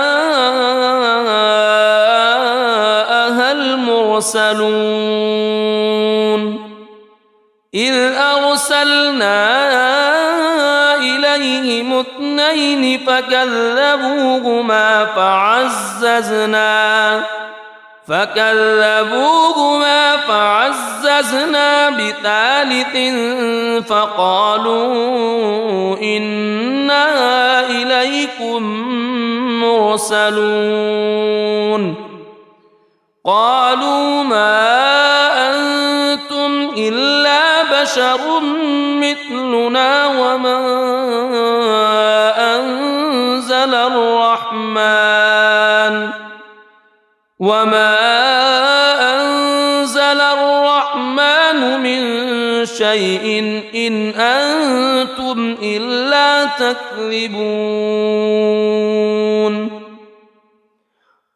المرسلون إذ أرسلنا إليهم اثنين فكذبوهما فعززنا بثالث فقالوا إنا إليكم مرسلون قالوا ما أنتم إلا بشر مثلنا وما أنزل الرحمن من شيء إن أنتم إلا تكذبون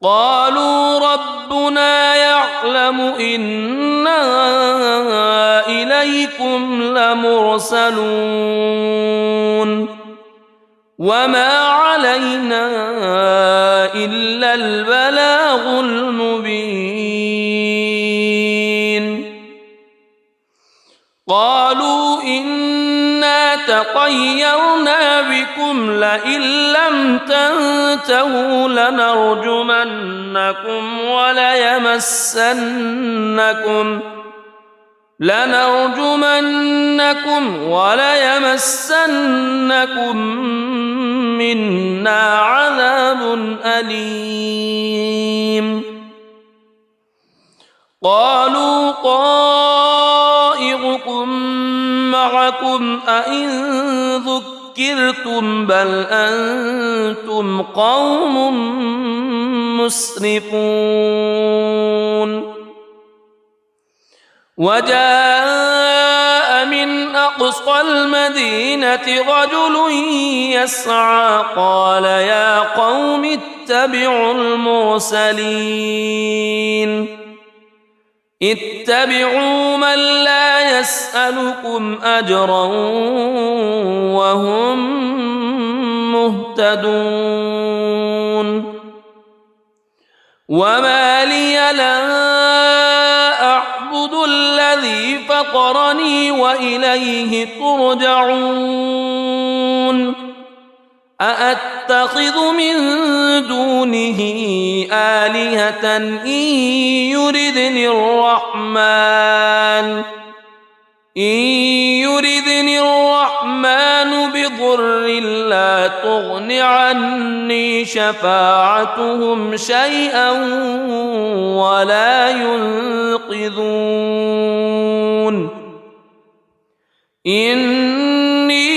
قالوا ربنا يعلم إنا إليكم لمرسلون وما علينا إلا البلاغ المبين قالوا إنا تطيرنا بكم لئن لم تنتهوا لنرجمنكم وليمسنكم منا عذاب أليم قالوا طائركم معكم أئن ذكرتم بل أنتم قوم مسرفون وجاء من أقصى المدينة رجل يسعى قال يا قوم اتبعوا اتبعوا من لا يسألكم أجرا وهم مهتدون وما لي لا أعبد الذي فطرني وإليه ترجعون أأتخذ من دونه آلهة إن يردني الرحمن بضر لا تغن عني شفاعتهم شيئا ولا ينقذون إني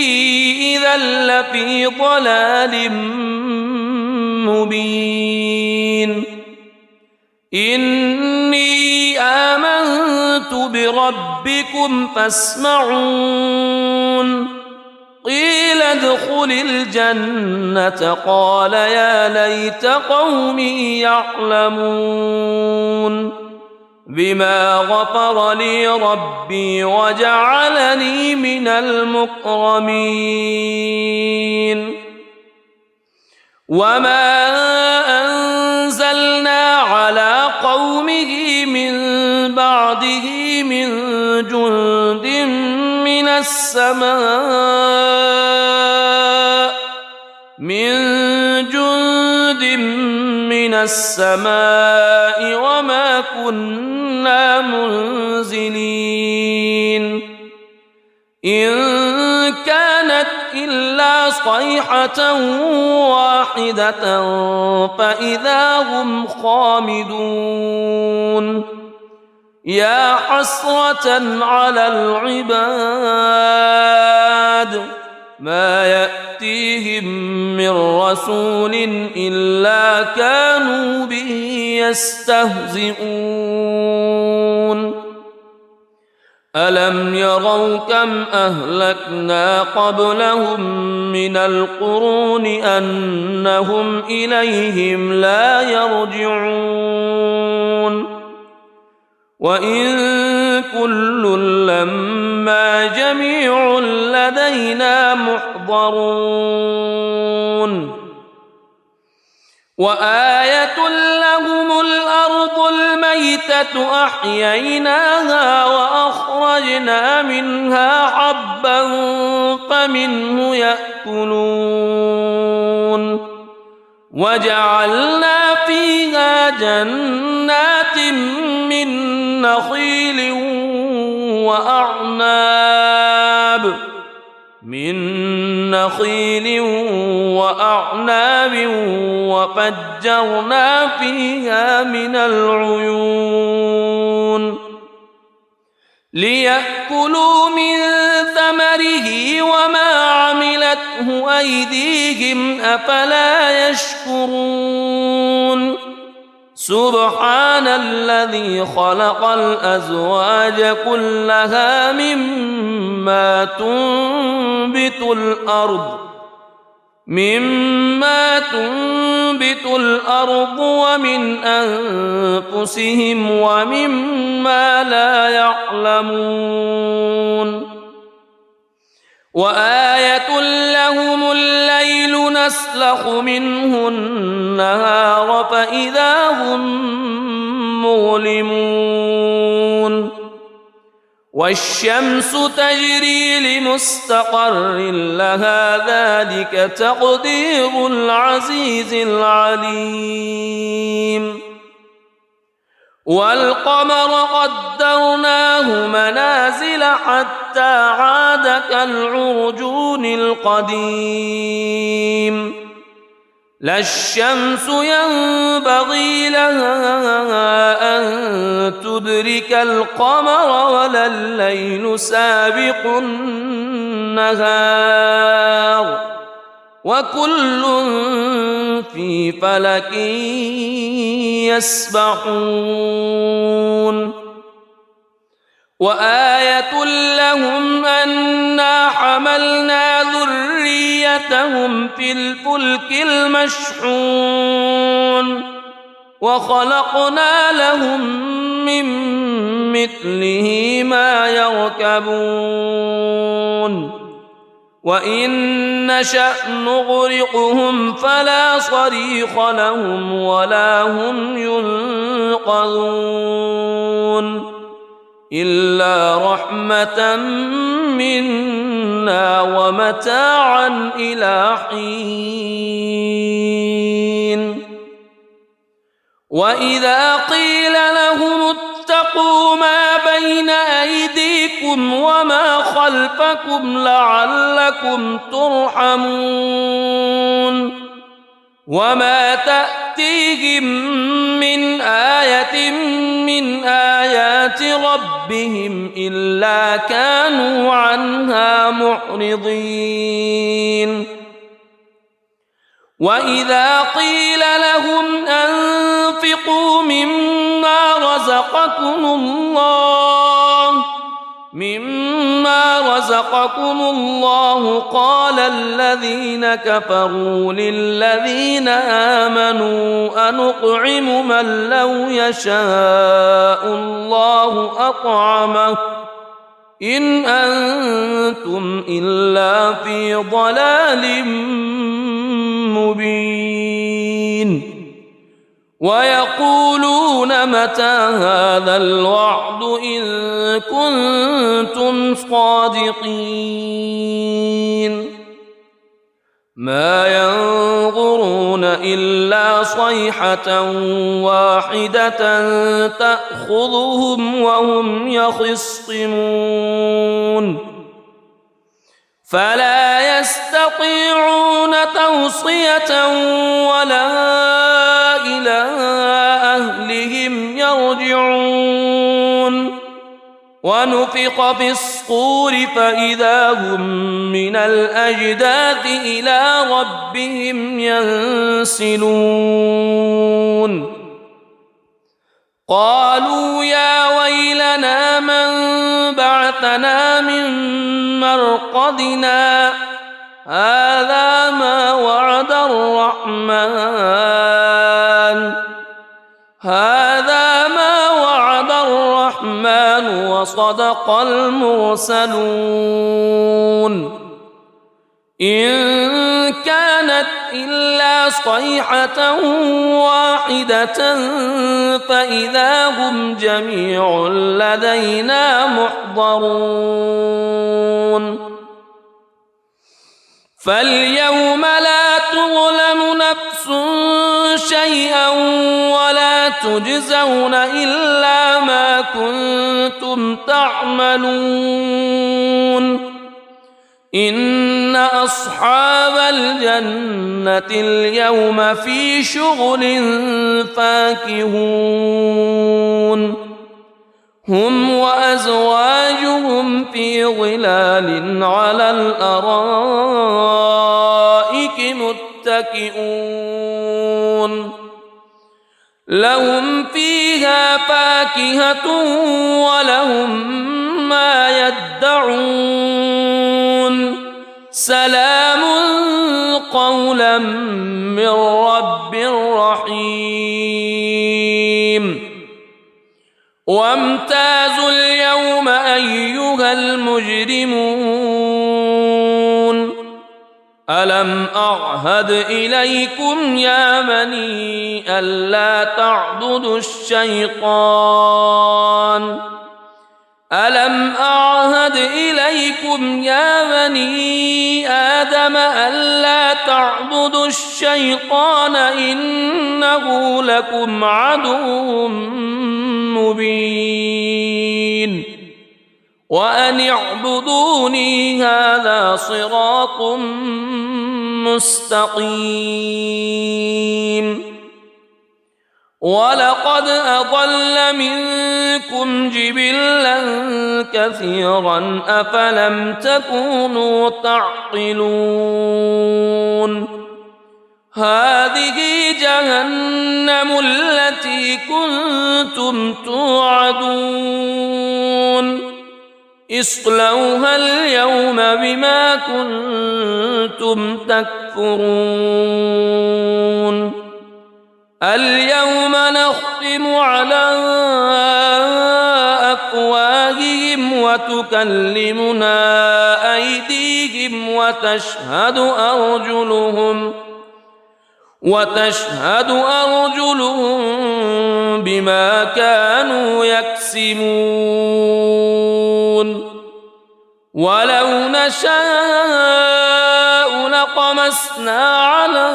إذا لفي ضلال مبين إني آمنت بربكم فاسمعون قيل ادخل الجنة قال يا ليت قومي يعلمون بما غفر لي ربي وجعلني من المكرمين وما أنزلنا على قومه من بعده من جند من السماء وما كنا منزلين إن كانت إلا صيحة واحدة فإذا هم خامدون يا حسرة على العباد ما يأتيهم من رسول إلا كانوا به يستهزئون ألم يروا كم أهلكنا قبلهم من القرون أنهم إليهم لا يرجعون وإن كل لما جميع لدينا محضرون وآية لهم الأرض الميتة أحييناها وأخرجنا منها حبا فمنه يأكلون وجعلنا فيها جنات من نخيل وأعناب وفجرنا فيها من العيون ليأكلوا من ثمره وما عملته أيديهم أفلا يشكرون سبحان الذي خلق الأزواج كلها مما تنبت الأرض مما تنبت الأرض ومن أنفسهم ومما لا يعلمون وآية لهم الليل نسلخ منه النهار فإذا هم مظلمون والشمس تجري لمستقر لها ذلك تقدير العزيز العليم والقمر قدرناه منازل حتى عاد كالعرجون القديم لا الشمس ينبغي لها أن تدرك القمر ولا الليل سابق النهار وكل في فلك يسبحون وآية لهم أنا حملنا ذريتهم في الفلك المشحون وخلقنا لهم من مثله ما يركبون وإن نشأ نغرقهم فلا صريخ لهم ولا هم ينقذون إلا رحمة منا ومتاعا إلى حين وإذا قيل لهم اتقوا ما بين أيديكم وما خلفكم لعلكم ترحمون وما تأتيهم من آية من آيات ربهم إلا كانوا عنها معرضين وإذا قيل لهم أنفقوا مما رزقكم الله قال الذين كفروا للذين آمنوا أنطعم من لو يشاء الله أطعمه إن أنتم إلا في ضلال مبين ويقولون متى هذا الوعد إن كنتم صادقين ما ينظرون إلا صيحة واحدة تأخذهم وهم يخصمون فلا يستطيعون توصية ولا إلى أهلهم يرجعون ونفخ في الصور فإذا هم من الأجداث إلى ربهم ينسلون قالوا يا ويلنا من بعثنا من مرقدنا هذا ما وعد الرحمن وصدق المرسلون إن كانت إلا صيحة واحدة فإذا هم جميع لدينا محضرون فاليوم لا تظلم نفس شيئا ولا تجزون إلا ما كنتم تعملون إن أصحاب الجنة اليوم في شغل فاكهون هم وأزواجهم في ظلال على الأرائك متكئون لهم فيها فاكهة ولهم ما يدعون سلام قولا من رب رحيم وامتازوا اليوم أيها المجرمون ألم أعهد إليكم يا بني ألا تعبدوا الشيطان ألم أعهد إليكم يا بني آدم ألا تعبدوا الشيطان إنه لكم عدو مبين وأن اعبدوني هذا صراط مستقيم ولقد أضل منكم جبلا كثيرا أفلم تكونوا تعقلون هذه جهنم التي كنتم توعدون اصلوها اليوم بما كنتم تكفرون اليوم نختم على أفواههم وتكلمنا أيديهم وتشهد أرجلهم بما كانوا يكسبون ولو نشاء لطمسنا على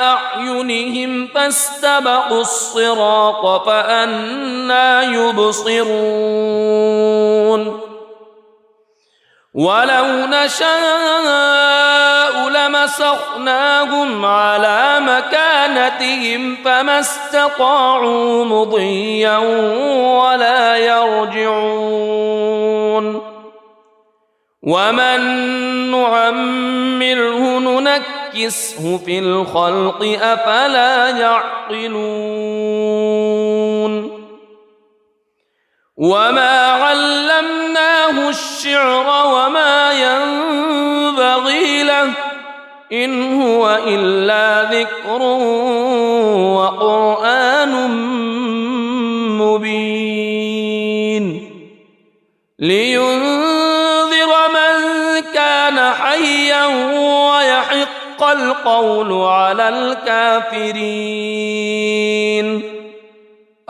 أعينهم فاستبقوا الصراط فأنى يبصرون ولو نشاء لمسخناهم على مكانتهم فما استطاعوا مضيا ولا يرجعون ومن نعمره ننكسه في الخلق أفلا يعقلون وما علمناه الشعر وما ينبغي له إن هو إلا ذكر وقرآن مبين لينذر من كان حيا ويحق القول على الكافرين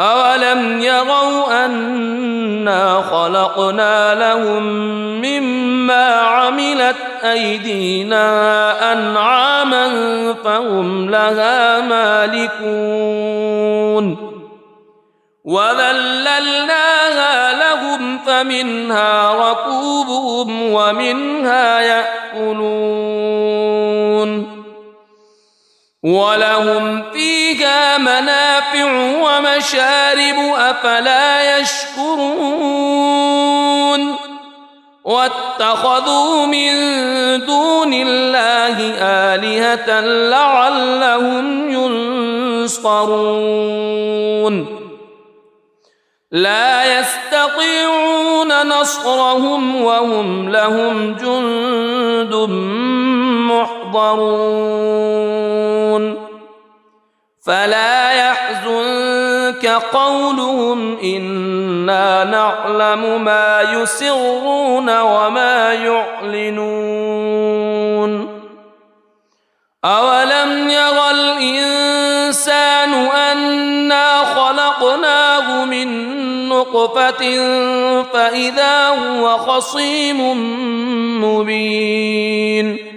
أولم يروا أنا خلقنا لهم مما عملت أيدينا أنعاما فهم لها مالكون وذللناها لهم فمنها ركوبهم ومنها يأكلون ولهم فيها منافع ومشارب أفلا يشكرون واتخذوا من دون الله آلهة لعلهم ينصرون لا يستطيعون نصرهم وهم لهم جند محضرون فلا يحزنك قولهم إنا نعلم ما يسرون وما يعلنون أولم ير الإنسان أنا خلقناه من نطفة فإذا هو خصيم مبين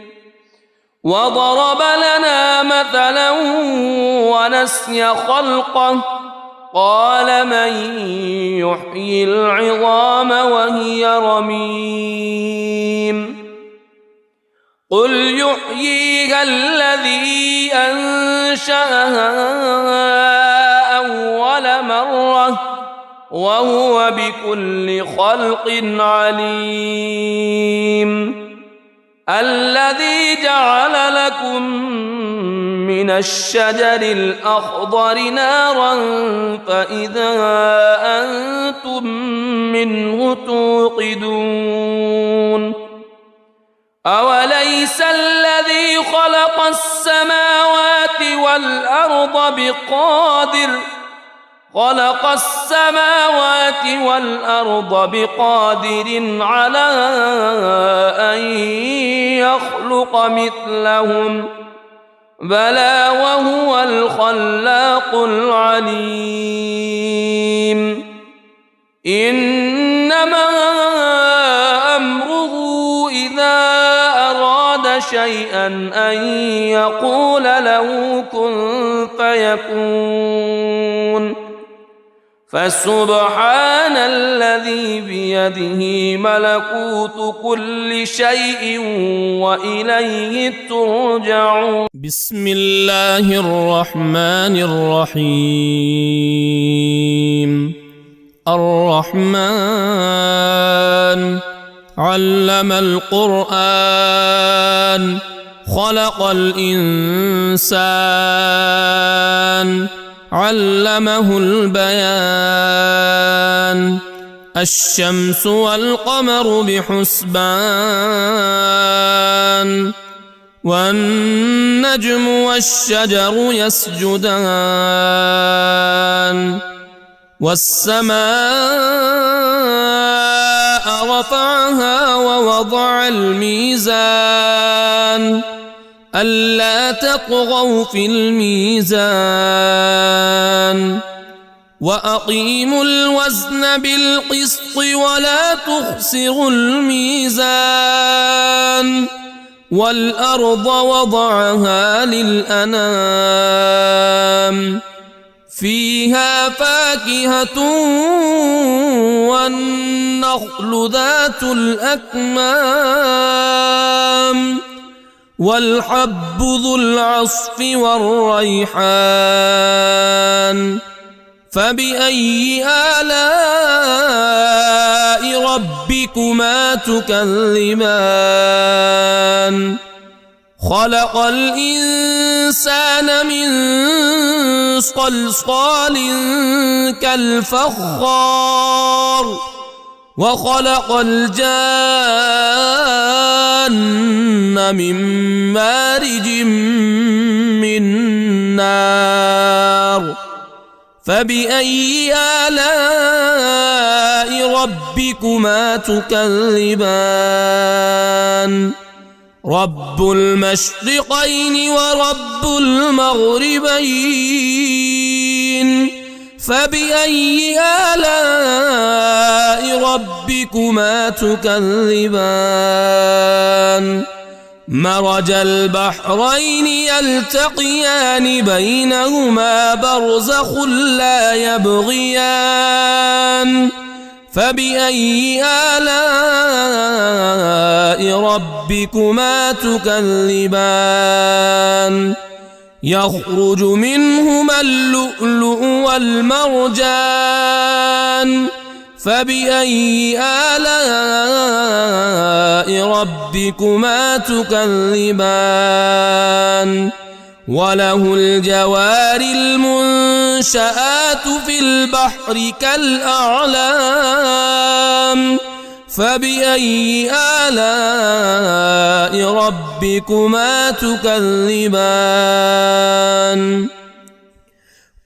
وضرب لنا مثلا ونسي خلقه قال من يحيي العظام وهي رميم قل يحييها الذي أنشأها أول مرة وهو بكل خلق عليم الذي جعل لكم من الشجر الأخضر نارا فإذا أنتم منه توقدون أوليس الذي خلق السماوات والأرض بقادر على أن يخلق مثلهم بلى وهو الخلاق العليم إنما أمره إذا أراد شيئا أن يقول له كن فيكون فسبحان الذي بيده ملكوت كل شيء وإليه ترجعون. بسم الله الرحمن الرحيم. الرحمن علم القرآن خلق الإنسان علمه البيان الشمس والقمر بحسبان والنجم والشجر يسجدان والسماء رفعها ووضع الميزان ألا تطغوا في الميزان وأقيموا الوزن بالقسط ولا تخسروا الميزان والأرض وضعها للأنام فيها فاكهة والنخل ذات الأكمام والحب ذو العصف والريحان فبأي آلاء ربكما تكذبان خلق الإنسان من صلصال كالفخار وخلق الجان من مارج من نار فبأي آلاء ربكما تكذبان رب المشرقين ورب المغربين فبأي آلاء ربكما تكذبان مرج البحرين يلتقيان بينهما برزخ لا يبغيان فبأي آلاء ربكما تكذبان يخرج منهما اللؤلؤ والمرجان فبأي آلاء ربكما تكذبان وله الجوار المنشآت في البحر كالأعلام فبأي آلاء ربكما تكذبان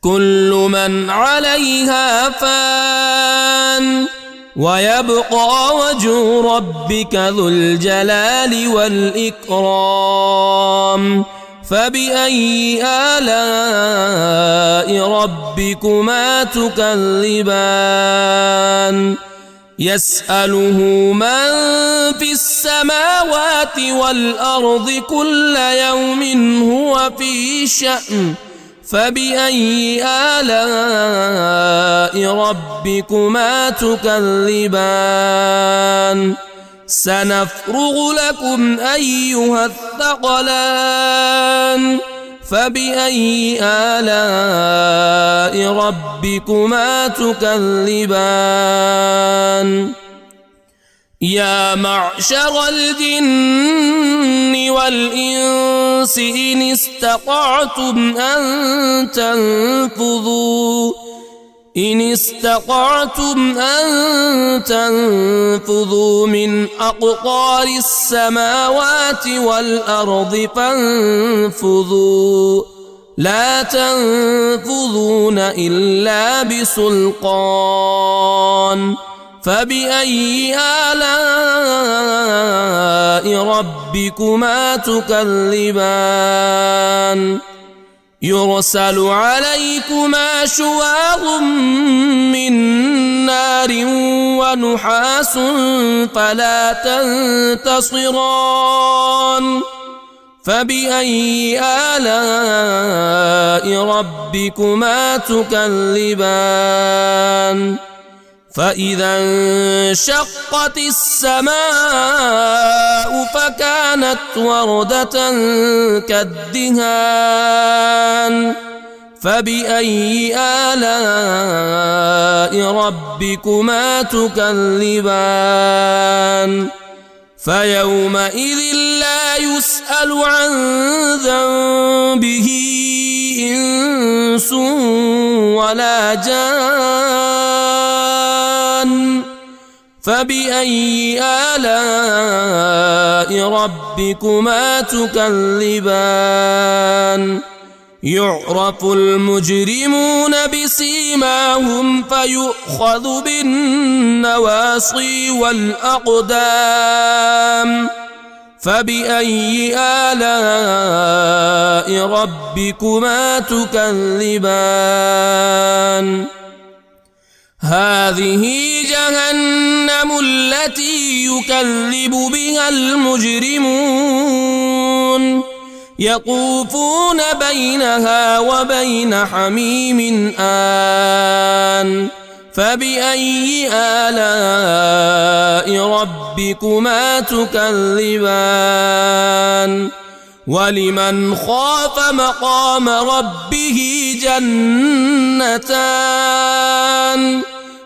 كل من عليها فان ويبقى وجه ربك ذو الجلال والإكرام فبأي آلاء ربكما تكذبان يسأله من في السماوات والأرض كل يوم هو في شأن فبأي آلاء ربكما تكذبان سنفرغ لكم أيها الثقلان فبأي آلاء ربكما تكذبان يا معشر الجن والإنس إن استطعتم إن استطعتم أن تنفذوا من أقطار السماوات والأرض فانفذوا لا تنفذون إلا بسلطان فبأي آلاء ربكما تكذبان يرسل عليكما شواظ من نار ونحاس فلا تنتصران فبأي آلاء ربكما تكذبان فإذا انشقت السماء فكانت وردة كالدهان فبأي آلاء ربكما تكذبان فيومئذ لا يسأل عن ذنبه إنس ولا جان فبأي آلاء ربكما تكذبان يعرف المجرمون بسيماهم فيؤخذ بالنواصي والأقدام فبأي آلاء ربكما تكذبان هذه جهنم التي يكذب بها المجرمون يطوفون بينها وبين حميم آن فبأي آلاء ربكما تكذبان ولمن خاف مقام ربه جنتان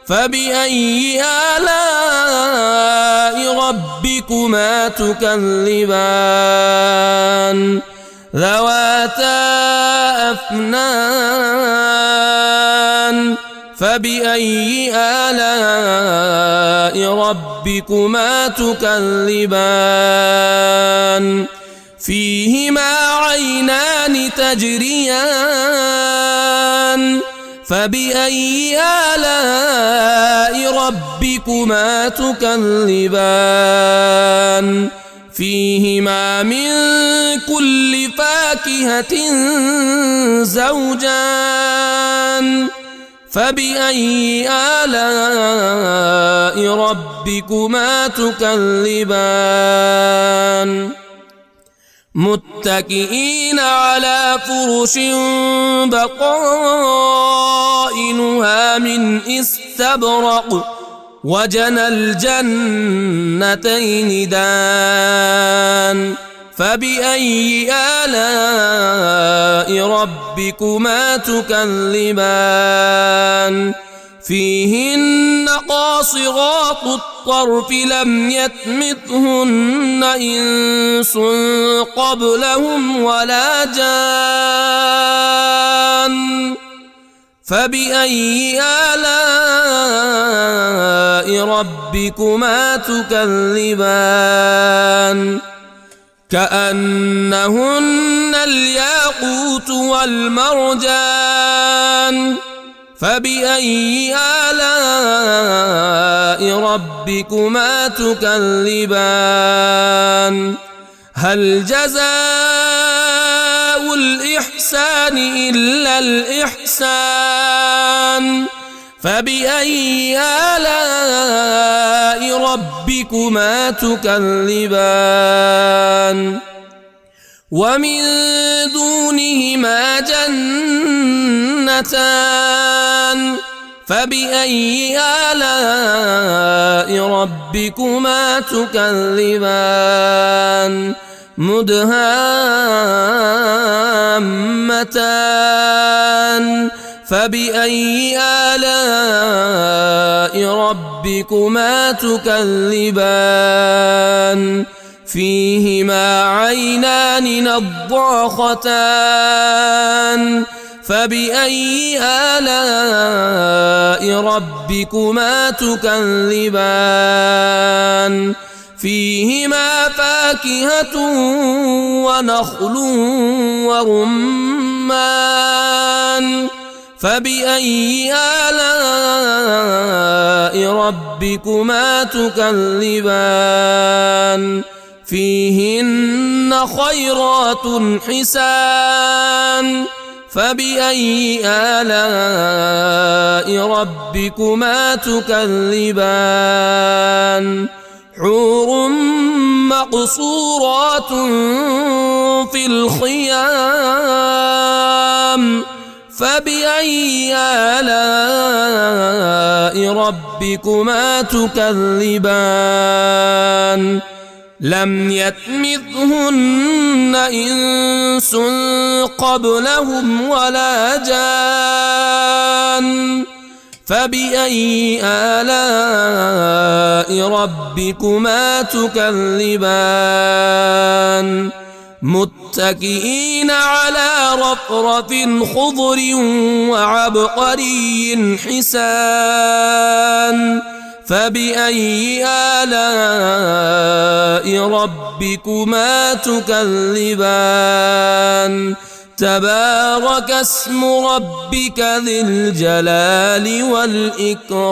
فبأي آلاء ربكما تكذبان ذواتا أفنان فبأي آلاء ربكما تكذبان فيهما عينان تجريان فبأي آلاء ربكما تكذبان فيهما من كل فاكهة زوجان فبأي آلاء ربكما تكذبان متكئين على فرش بطائنها من استبرق وجنى الجنتين دان فبأي آلاء ربكما تكذبان فيهن قاصرات الطرف لم يطمثهن إنس قبلهم ولا جان فبأي آلاء ربكما تكذبان كأنهن الياقوت والمرجان فبأي آلاء ربكما تكذبان هل جزاء الإحسان إلا الإحسان فبأي آلاء ربكما تكذبان ومن دونهما جنتان فبأي آلاء ربكما تكذبان مدهامتان فبأي آلاء ربكما تكذبان فيهما عينان نضاختان فبأي آلاء ربكما تكذبان فيهما فاكهة ونخل ورمان فبأي آلاء ربكما تكذبان فيهن خيرات حسان فبأي آلاء ربكما تكذبان حور مقصورات في الخيام فبأي آلاء ربكما تكذبان لم يطمثهن إنس قبلهم ولا جان فبأي آلاء ربكما تكذبان متكئين على رفرف خضر وعبقري حسان فبأي آلاء ربكما تكذبان تبارك اسم ربك ذي الجلال والإكرام.